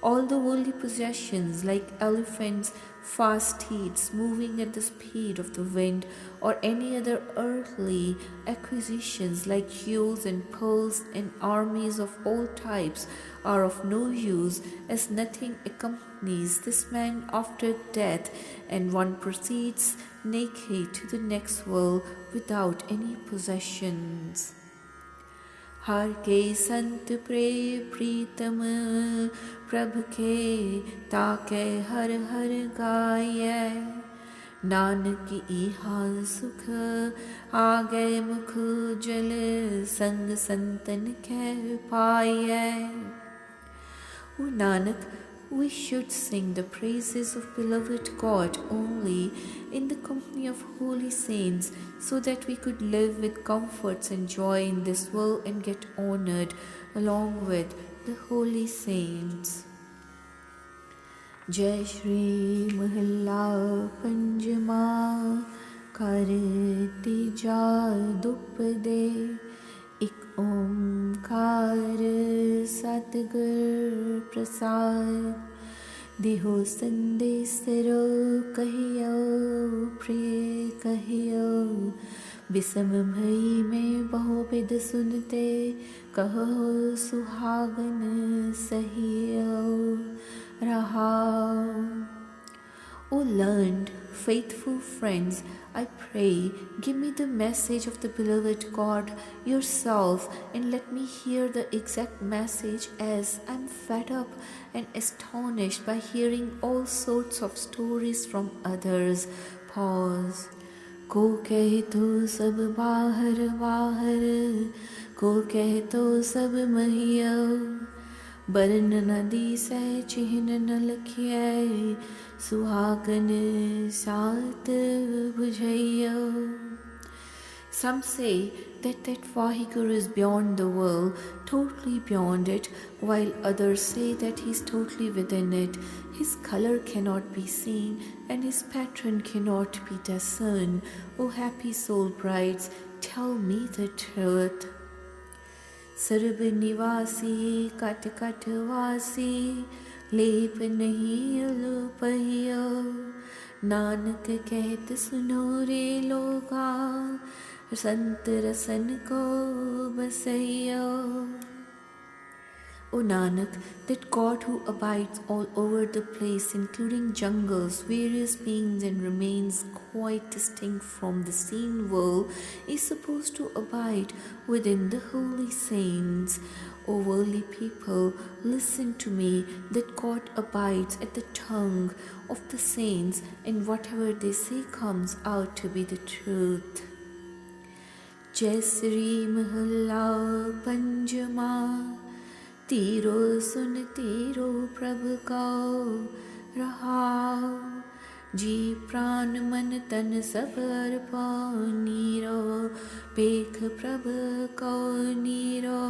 All the worldly possessions, like elephants, fast steeds moving at the speed of the wind, or any other earthly acquisitions like jewels and pearls and armies of all types, are of no use, as nothing accompanies this man after death, and one proceeds naked to the next world without any possessions. हर के संत प्रेय प्रीतम प्रभ के ताके हर हर गाये नानक इहा सुख आगे मुख जल संग संतन के पाये. O Nanak, we should sing the praises of beloved God only in the company of holy saints, so that we could live with comforts and joy in this world and get honored along with the holy saints. Jai Shri Mahalla Panjama Karti Jadupade Ik ओंकार सतगुर प्रसाद देहो संदेसरो कहियो प्रिय कहियो विषम भई में बहुविध सुनते कहो सुहागन सहियो रहाओ. O learned, faithful friends, I pray, give me the message of the beloved God yourself, and let me hear the exact message, as I am fed up and astonished by hearing all sorts of stories from others. Pause. को कहे तो सब बाहर बाहर, को कहे तो सब महियो, बरन नदी से चिन्ह न लखिए, सुहागन साथ बुझैयो. Some say that Vaheguru is beyond the world, totally beyond it, while others say that he is totally within it. His color cannot be seen, and his pattern cannot be discerned. O happy soul brides, tell me the truth. SERB निवासी cut cut वासी लेप नहीं अलूपहियो नानक कहत सुनो रे लोगा संत रसन को बसैयो. O Nanak, that God who abides all over the place, including jungles, various beings and remains quite distinct from the seen world, is supposed to abide within the holy saints. O worldly people, listen to me, that God abides at the tongue of the saints, and whatever they say comes out to be the truth. Jai Sri Mahalla Panjama तीरो सुन तीरो प्रभु को रहाओ जी प्राण मन तन सब अर्पो Nero पेख प्रभु को Nero.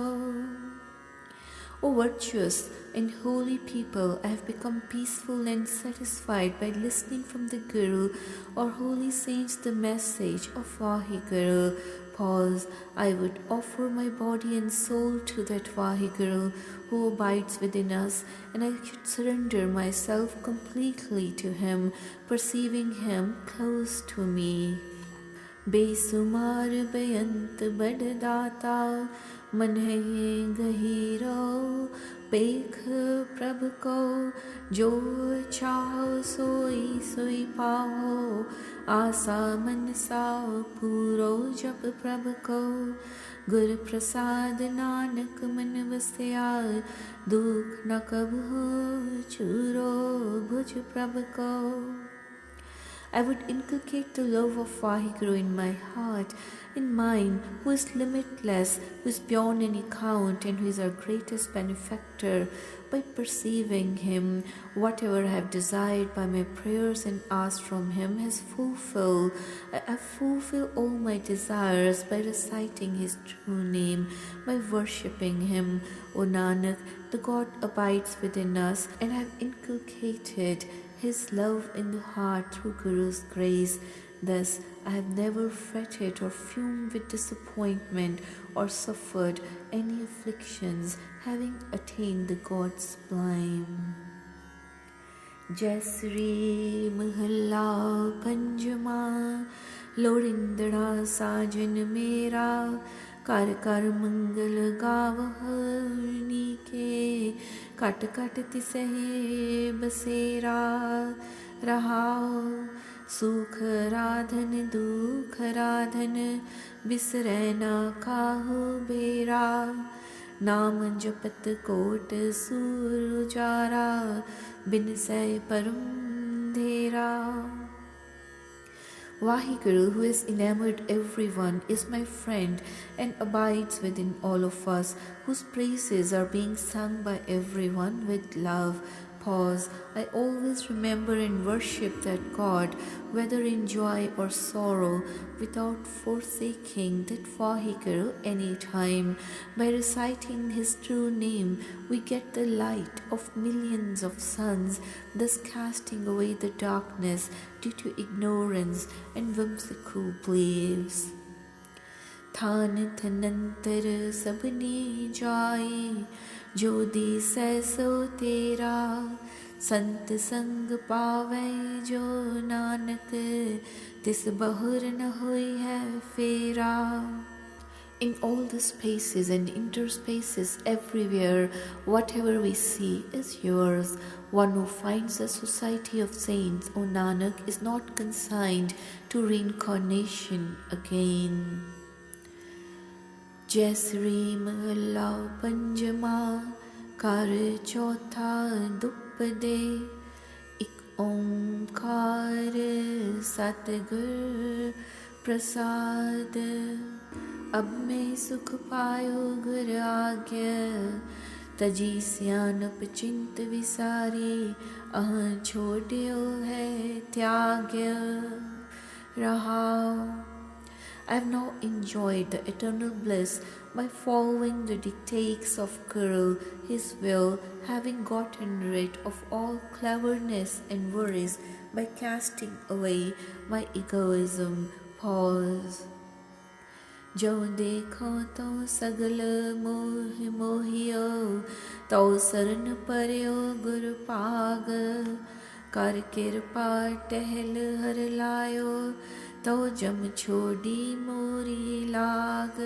O virtuous and holy people, I have become peaceful and satisfied by listening from the Guru or holy saints the message of Vaheguru. Pause. I would offer my body and soul to that Vaheguru who abides within us, and I should surrender myself completely to him, perceiving him close to me. बेसुमार बेअंत बड़दाता मन है गहीरो पेख प्रभु को जो चाहो सोई सोई पाओ आसा मन सा पूरो जप प्रभु को गुर प्रसाद नानक मन बसिया दुख न कबहु चूरो भुज प्रभु को. I would inculcate the love of Vaheguru in my heart, in mine, who is limitless, who is beyond any count, and who is our greatest benefactor. By perceiving him, whatever I have desired by my prayers and asked from him has fulfilled. I have fulfilled all my desires by reciting his true name, by worshipping him. O Nanak, the God abides within us, and I have inculcated his love in the heart through Guru's grace. Thus, I have never fretted or fumed with disappointment or suffered any afflictions, having attained the God sublime. जय श्री महला पंजमा लोरिंदड़ा साजन मेरा कर कर मंगल गावहनी के cut cut तिसहे बसेरा रहाओ सुख राधन दुख राधन बिसरै न काहू बेरा नाम जपत कोट सूर उजारा बिन सै परम धेरा. Vaheguru, who has enamored everyone, is my friend and abides within all of us, whose praises are being sung by everyone with love. Pause. I always remember and worship that God, whether in joy or sorrow, without forsaking that Vaheguru any time. By reciting his true name, we get the light of millions of suns, thus casting away the darkness due to ignorance and whimsical beliefs. थान थनंतर सबने जाए जो दिसै सो तेरा संत संग पावै जो नानक तिस बहुर न होई है फेरा. In all the spaces and interspaces everywhere, whatever we see is yours. One who finds the society of saints, O Nanak, is not consigned to reincarnation again. जय श्री महला पंजमा कर चौथा दुपदे एक ओंकार सतगुर प्रसाद. अब मैं सुख पायो गुर आज्ञा तजी सियानप चिंत विसारी अह छोड़ियो है त्याग्य रहाओ. I have now enjoyed the eternal bliss by following the dictates of Guru, his will, having gotten rid of all cleverness and worries by casting away my egoism. Pause. जो देखो तो सगल मोह मोहियो तो शरण पर्यो गुरु पाग कर कृपा टहल हर लायो तो जम छोड़ी मोरी लाग.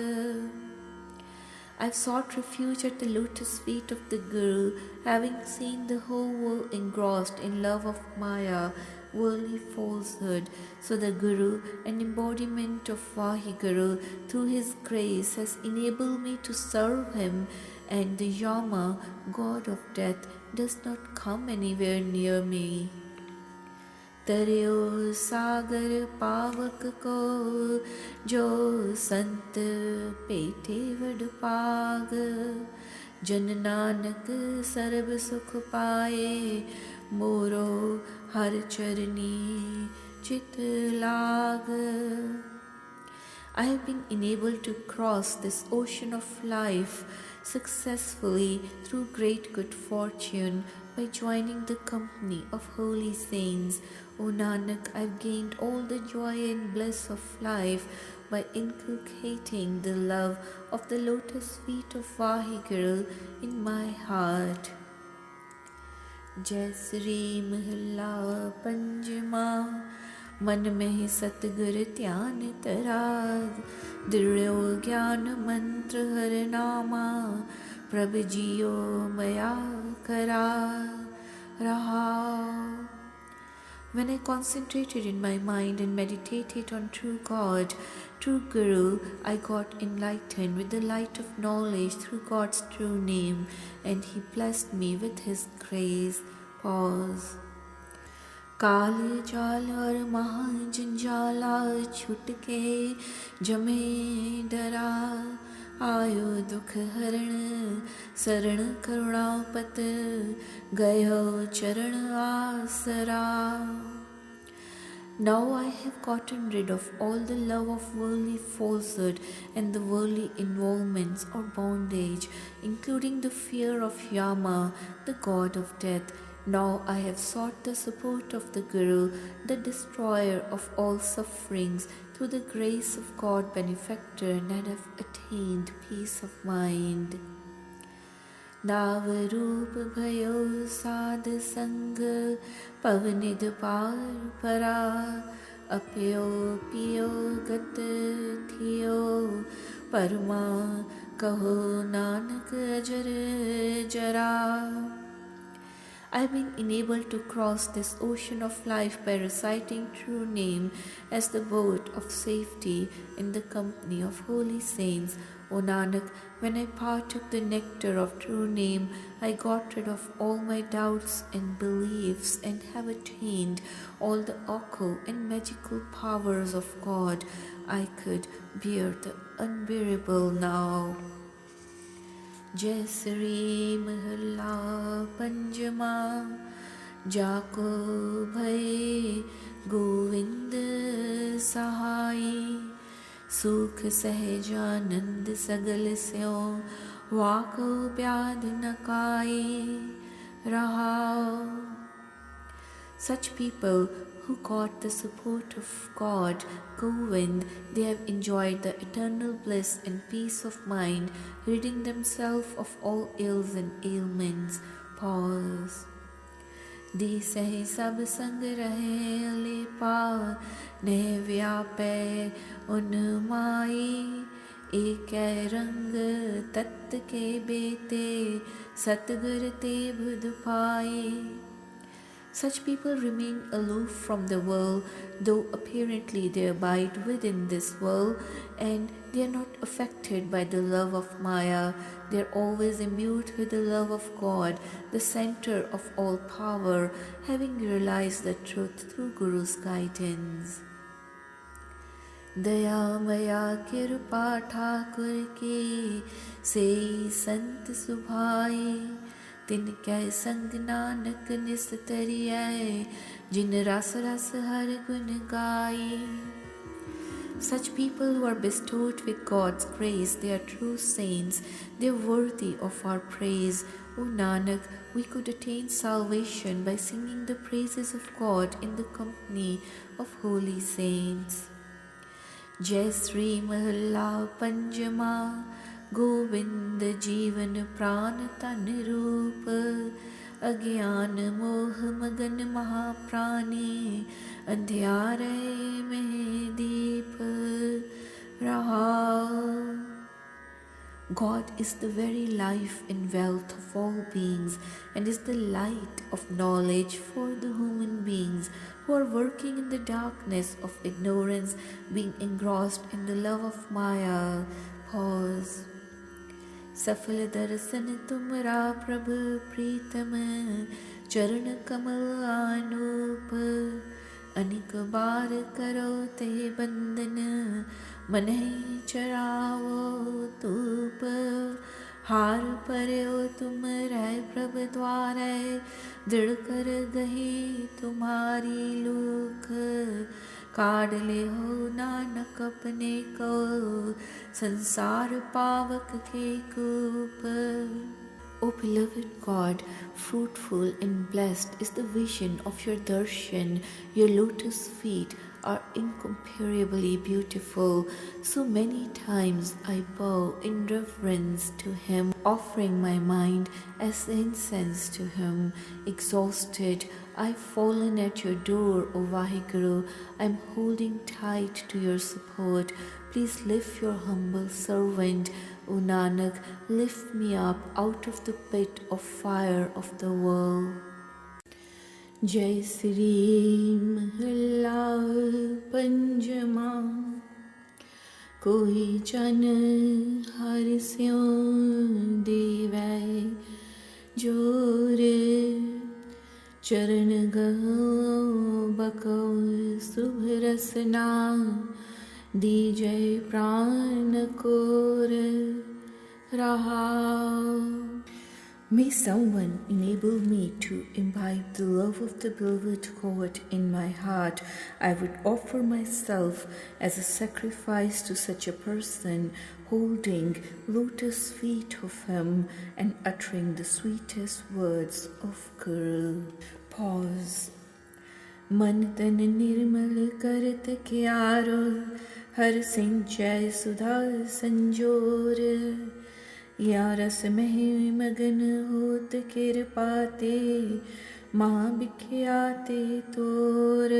I've sought refuge at the lotus feet of the Guru, having seen the whole world engrossed in love of Maya, worldly falsehood. So the Guru, an embodiment of Vaheguru, through his grace has enabled me to serve him, and the Yama, god of death, does not come anywhere near me. तरियो सागर पावक को जो संत पेटे वड पाग जन Nanak SERB सुख पाए मोरो हर चरनी चित लाग. I have been enabled to cross this ocean of life successfully through great good fortune by joining the company of holy saints. O Nanak, I have gained all the joy and bliss of life by inculcating the love of the lotus feet of Vaheguru in my heart. जय श्री महला पंजमा मन में सतगुर ध्यान तराग दृढ़ो ज्ञान मंत्र हर नामा प्रभ जियो मया करा रहा. When I concentrated in my mind and meditated on true God, true Guru, I got enlightened with the light of knowledge through God's true name, and He blessed me with His grace. Pause. काल जाल और महाजंजाला छूट के जमे डरा आयो दुख हरण शरण करुणापत गयो चरण आसरा. Now I have gotten rid of all the love of worldly falsehood and the worldly involvements or bondage, including the fear of Yama, the god of death, Now I have sought the support of the Guru, the destroyer of all sufferings, through the grace of God benefactor, and have attained peace of mind. Navarup bhayo sad sang pavanid par para apyo piyo gat thiyo parma kaho nanak jar jara. I have been enabled to cross this ocean of life by reciting true name as the boat of safety in the company of holy saints. O Nanak, when I partook the nectar of true name, I got rid of all my doubts and beliefs and have attained all the occult and magical powers of God. I could bear the unbearable now. जय श्री महला पंजमा जाको भय गोविंद सहाय सुख सहजानंद सगल स्यों वाको व्याध न काई रहा. Such people who got the support of God, Govind, they have enjoyed the eternal bliss and peace of mind, ridding themselves of all ills and ailments. Pause. दी सही सब संग रहे अलेपा ने व्यापे उन्माई एक रंग तत्त के बेते सतगुर ते बुध पाए. Such people remain aloof from the world, though apparently they abide within this world, and they are not affected by the love of Maya. They are always imbued with the love of God, the center of all power, having realized the truth through Guru's guidance. दया मया कृपा ठाकुर की से संत सुभाई तिनकै संग नानक निस्तरियै जिन रस रस हर गुण गाई. Such people who are bestowed with God's grace, they are true saints, they are worthy of our praise. O Nanak, we could attain salvation by singing the praises of God in the company of holy saints. Jai Sri Mahalla Panjama Govind जीवन प्राण तन रूप अज्ञान मोह मगन महाप्राणी अंधियारे में दीप रहा. God is the very life and wealth of all beings and is the light of knowledge for the human beings who are working in the darkness of ignorance, being engrossed in the love of Maya. Pause. सफल दर्शन तुमरा प्रभु प्रीतम चरण कमल आनूप अनिक बार करो ते बंदन मन ही चरावो तूप हार पर्यो तुम रह प्रभु द्वारे दृढ़ कर गही तुम्हारी लूक काढ़ ले हो नानक अपने को संसार पावक के कूप. O beloved God, fruitful and blessed is the vision of your darshan. Your lotus feet are incomparably beautiful. So many times I bow in reverence to Him, offering my mind as incense to Him. Exhausted, I've fallen at your door, O Vaheguru. I'm holding tight to your support. Please lift your humble servant, O Nanak, lift me up out of the pit of fire of the world. Jai Sri Mahalla Panjama Koi Chan Har Syon Devai Jore Charan Gaho Bako Subhrasana Dijay Pran Kor Raha. May someone enable me to imbibe the love of the beloved God in my heart. I would offer myself as a sacrifice to such a person holding lotus feet of him and uttering the sweetest words of Guru. Pause. मन तन निर्मल करत क्यारो हर सिंचय सुधा संजोर या रस में मगन होत कृपाते महाविख्याते तोर.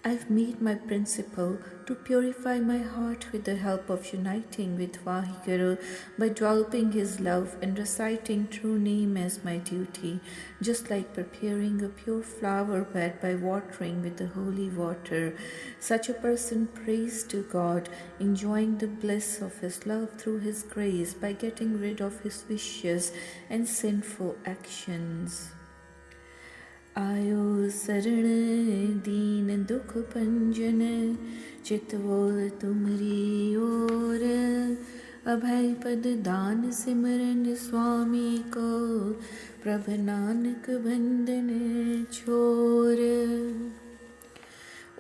I've made my principle to purify my heart with the help of uniting with Vaheguru by developing his love and reciting true name as my duty, just like preparing a pure flower bed by watering with the holy water. Such a person prays to God, enjoying the bliss of his love through his grace by getting rid of his vicious and sinful actions. आयो शरण दीन दुख भंजन चितवो तुमरी ओर अभय पद दान सिमरन स्वामी को प्रभ नानक बंदन छोर.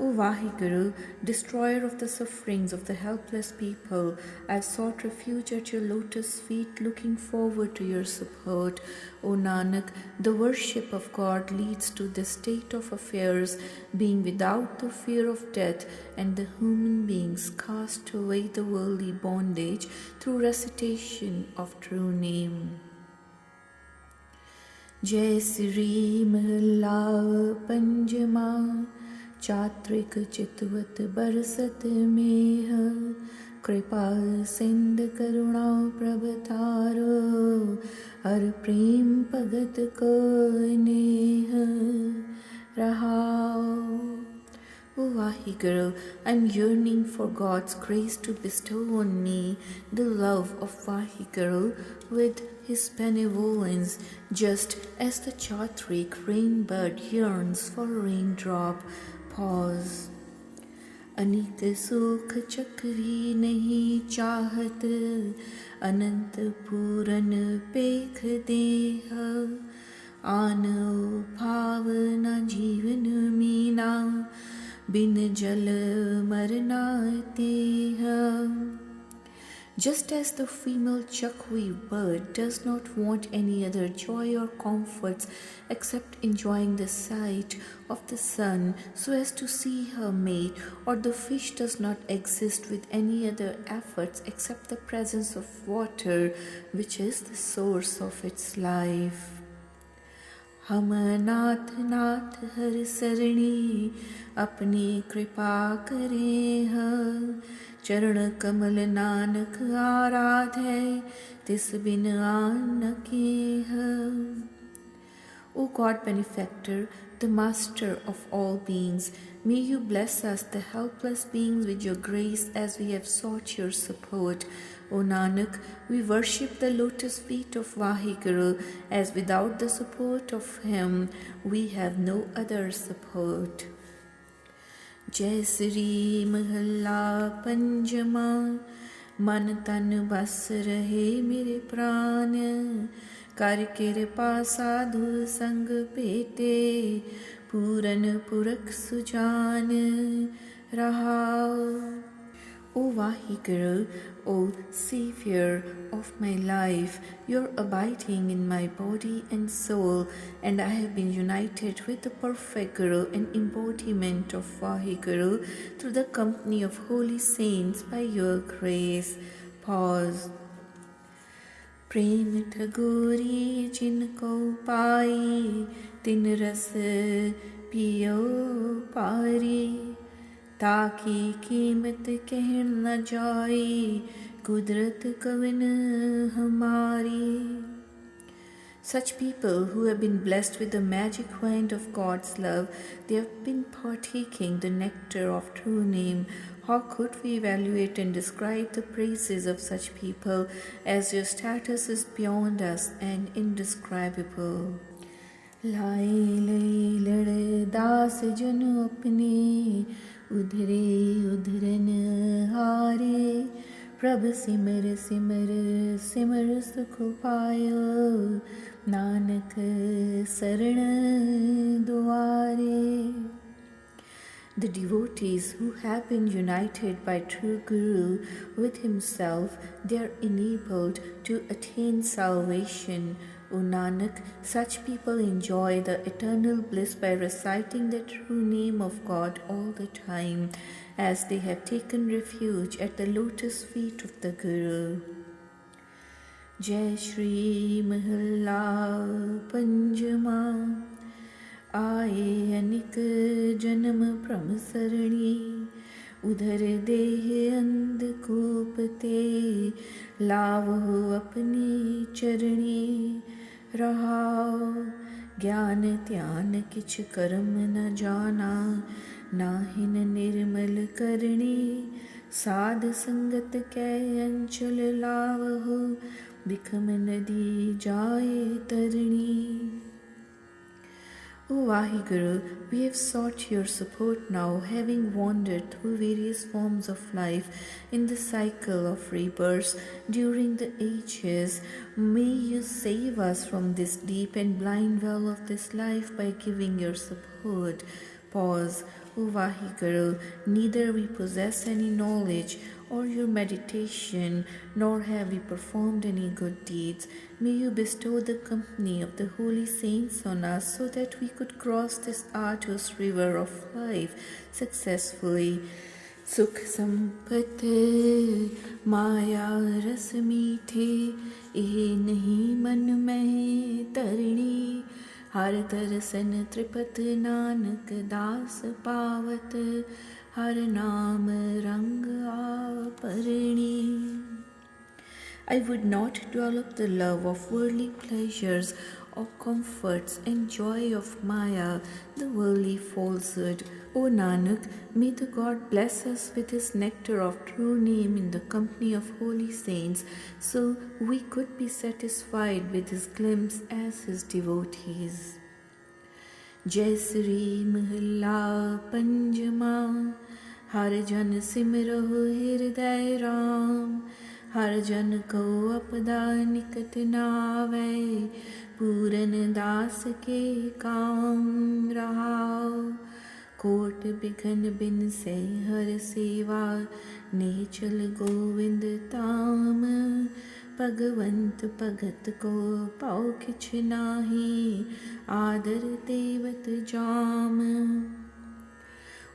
O Vaheguru, destroyer of the sufferings of the helpless people, I've sought refuge at your lotus feet, looking forward to your support. O Nanak, the worship of God leads to this state of affairs, being without the fear of death, and the human beings cast away the worldly bondage through recitation of true name. Jai Sri Mahalla Panjama चात्रिक चितवत बरसत मेह कृपा सिंध करुणा प्रभतारो हर प्रेम भगत को नेह रहाओ. O Vaheguru, I'm yearning for God's grace to bestow on me the love of Vaheguru with his benevolence, just as the chatrik rainbird yearns for a raindrop. Pause. Anit सुख चक्री नहीं चाहत अनंत पूरन पेख देह आनो भावना जीवन मीना बिन जल मरना Teh. Just as the female chakwi bird does not want any other joy or comforts except enjoying the sight of the sun so as to see her mate, or the fish does not exist with any other efforts except the presence of water, which is the source of its life. हम नाथ नाथ हर सरणी अपनी कृपा करे ह चरण कमल नानक आराधे तिस बिन आन के ह. O God benefactor, the master of all beings, may you bless us, the helpless beings, with your grace as we have sought your support. O Nanak, we worship the lotus feet of Vaheguru, as without the support of him, we have no other support. Jai Sri Mahalla Panjama मन तन बस रहे मेरे प्राण कर कृपा साधु संग पेटे पूरन पुरख सुजान रहा. O Vaheguru, O Savior of my life, you're abiding in my body and soul, and I have been united with the perfect Guru and embodiment of Vaheguru through the company of holy saints by your grace. Pause. प्रेम ठगोरी जिनको पाई तिन रस पियो पारी ताकि कीमत कह न जाए कुदरत कवन हमारी. Such people who have been blessed with the magic wand of God's love, they have been partaking the nectar of true name. How could we evaluate and describe the praises of such people, as your status is beyond us and indescribable. लाए लय लड़ दास जन अपने उधरे उधरन हारे प्रभ सिमर सिमर सिमर सुख पायो नानक शरण दुआरे. The devotees who have been united by true Guru with himself, they are enabled to attain salvation. O Nanak, such people enjoy the eternal bliss by reciting the true name of God all the time, as they have taken refuge at the lotus feet of the Guru. Jai Shri Mahalla Panjama. आए अनिक जन्म भ्रम सरणी, उधर देह अंधकूप ते, लावो अपनी चरणी। रहाओ ज्ञान ध्यान किछ कर्म न जाना, नाहिन निर्मल करणी। साध संगत कै अंचल लावहो, बिखम नदी जाए तरणी। O Vaheguru, we have sought your support now, having wandered through various forms of life in the cycle of rebirths during the ages. May you save us from this deep and blind well of this life by giving your support. Pause. O Vaheguru, neither we possess any knowledge or your meditation, nor have we performed any good deeds. May you bestow the company of the holy saints on us, so that we could cross this arduous river of life successfully. Sukh sampat maya ras meethe, eh nahi man mein tarni। हर दर्शन त्रिपत नानक दास पावत, हर नाम रंग आपरणी। I would not develop the love of worldly pleasures or comforts and joy of Maya, the worldly falsehood. O Nanak, may the God bless us with his nectar of true name in the company of holy saints, so we could be satisfied with his glimpse as his devotees. Jai Sri Mahalla Panjama, Har Jan Simraho Hirday Ram, Har Jan Ko Apada Nikat Naave, Puran Das Ke Kaam Rahao। कोट बिघन बिन से हर सेवा, नेचल गोविंद ताम। भगवंत भगत को पाओ किछ नाही, आदर देवत जाम।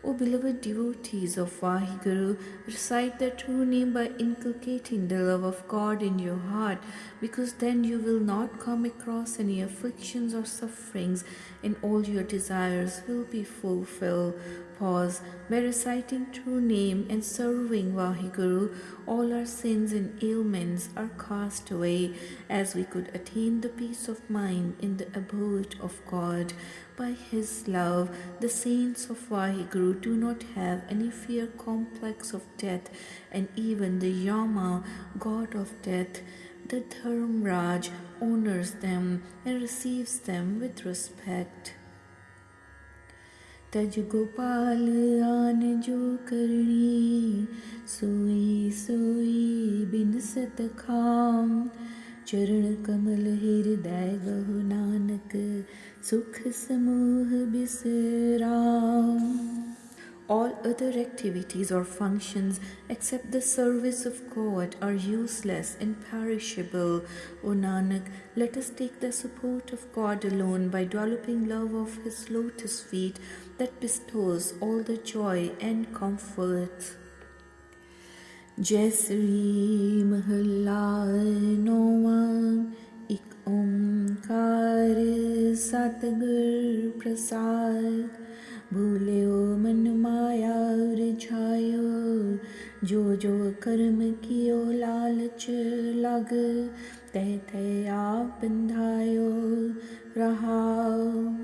O beloved devotees of Vaheguru, recite the true name by inculcating the love of God in your heart, because then you will not come across any afflictions or sufferings, and all your desires will be fulfilled. Pause. By reciting true name and serving Vaheguru, all our sins and ailments are cast away, as we could attain the peace of mind in the abode of God. By his love, the saints of Vaheguru do not have any fear complex of death, and even the Yama, god of death, the Dharmraj, honors them and receives them with respect. तज गोपाल आन जो करणी, सोई सोई बिनसत खाम। चरण कमल हृदय गहु नानक, सुख समूह बिसराम। All other activities or functions except the service of God are useless and perishable. O Nanak, let us take the support of God alone by developing love of his lotus feet that bestows all the joy and comfort. Jai Sri Mahalla Noma, Ik Omkar Satgur Prasad। भूल्यो मन माया रिझायो, जो जो कर्म कियो लालच लग। तह तह आप बंधायो रहाओ।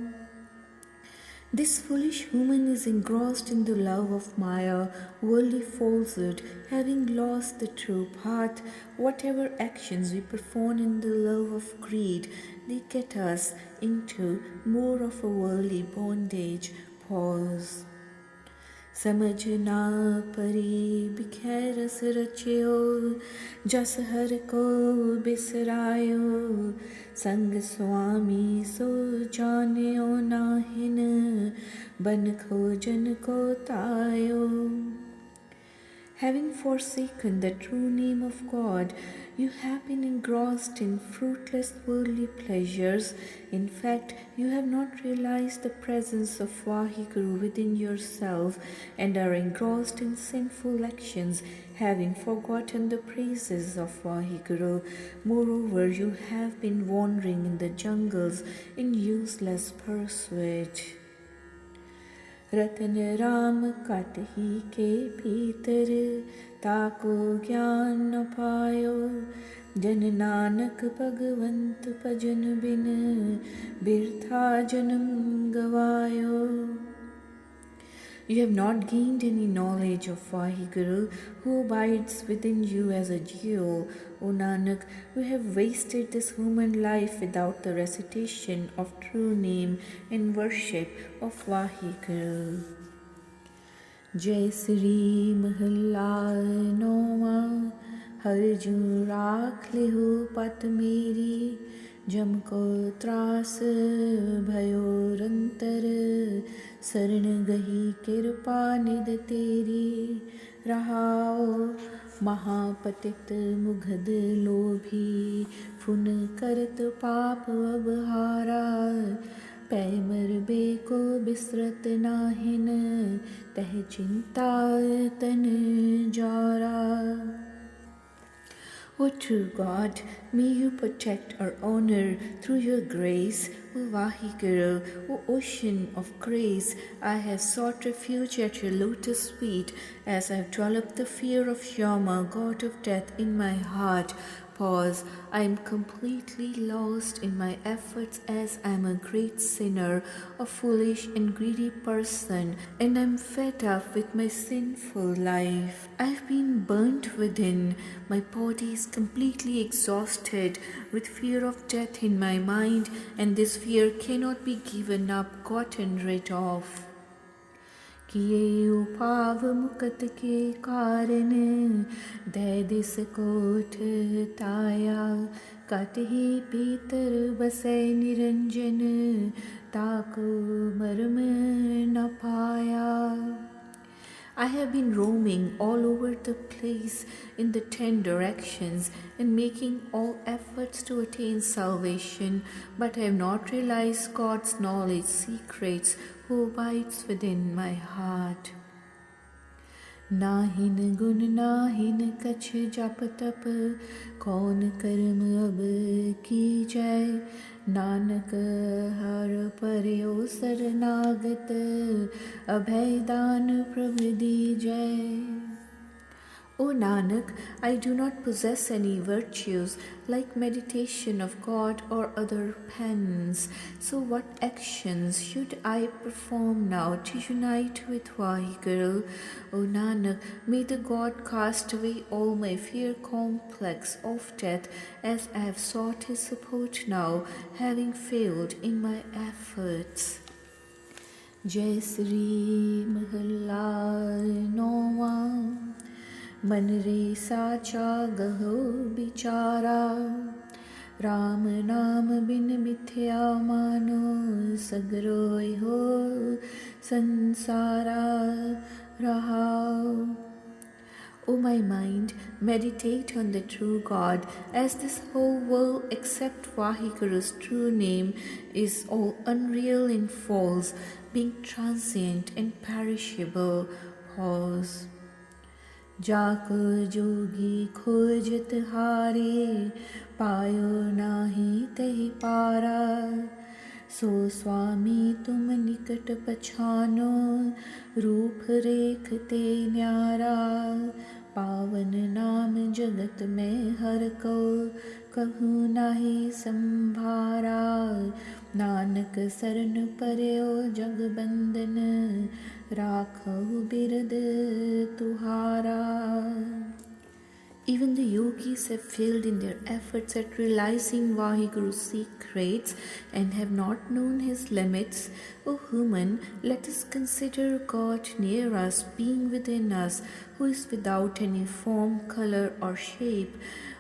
This foolish woman is engrossed in the love of Maya, worldly falsehood, having lost the true path. Whatever actions we perform in the love of greed, they get us into more of a worldly bondage. Pause. समझ ना परी बिखै रस रचियो, जस हर को बिसरायो। संग स्वामी सो जानियो नाहिन, बन खोजन को तायो. Having forsaken the true name of God, you have been engrossed in fruitless worldly pleasures. In fact, you have not realized the presence of Vaheguru within yourself and are engrossed in sinful actions, having forgotten the praises of Vaheguru. Moreover, you have been wandering in the jungles in useless pursuit. रतन राम कटही के भीतर ताको ज्ञान न पायो. जन नानक भगवंत भजन बिन बिरथा जन्म गवायो. You have not gained any knowledge of Vaheguru, who abides within you as a jewel. O Nanak, you have wasted this human life without the recitation of true name and worship of Vaheguru. Jai Sri Mahalla Noma, Harju Rakh Leho Pat Meri, जम को त्रास भयो रंतर शरण गही कृपा निध तेरी. रहाओ महापतित मुग्ध लोभी फुन करत पाप अब हारा. पैमर बे को बिसरत नाहिन तह चिंता तन Zara. O true God, may you protect or honor through your grace, O Vaheguru, O ocean of grace. I have sought refuge at your lotus feet as I have developed the fear of Yama, god of death, in my heart. Pause. I am completely lost in my efforts as I am a great sinner, a foolish and greedy person, and I am fed up with my sinful life. I have been burnt within. My body is completely exhausted with fear of death in my mind, and this fear cannot be given up, gotten rid of. किए उपाव मुकत के कारण दै this कोठ ताया. कटही पीतर बसै निरंजन ताको मर्म न पाया. I have been roaming all over the place in the 10 directions and making all efforts to attain salvation, but I have not realized God's knowledge secrets who abides within my heart. नाहिन गुण नाहिन कछ जप तप कौन कर्म अब की जय. नानक हर पर्यो शरणागत अभय दान प्रभु दीजय. O Nanak, I do not possess any virtues like meditation of God or other penance. So what actions should I perform now to unite with Vaheguru? O Nanak, may the God cast away all my fear complex of death as I have sought his support now, having failed in my efforts. Jai Sri Mahalla Noma. मन रे साचा गहो बिचारा. राम नाम बिन मिथ्या मानो सगरोय हो संसारा. रहाओ. O my mind, meditate on the true God, as this whole world except Vaheguru's true name is all unreal and false, being transient and perishable. Pause. जाको जोगी खोजत हारे पायो नाही तहि पारा. सो स्वामी तुम निकट पछानो रूप रेख ते न्यारा. पावन नाम जगत में हर को कहूँ नाही संभारा. नानक शरण पर्यो जग बंदन राखो बिरद तुहारा. Even the yogis have failed in their efforts at realizing Vaheguru's secrets and have not known his limits. O human, let us consider God near us, being within us, who is without any form, color or shape.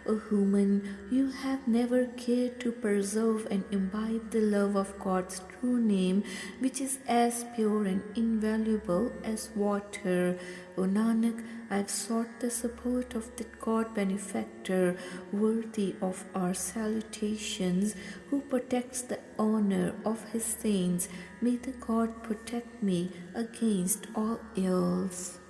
O human, you have never cared to preserve and imbibe the love of God's true name, which is as pure and invaluable as water. O Nanak, I have sought the support of that God benefactor, worthy of our salutations, who protects the honor of his saints. May the God protect me against all ills.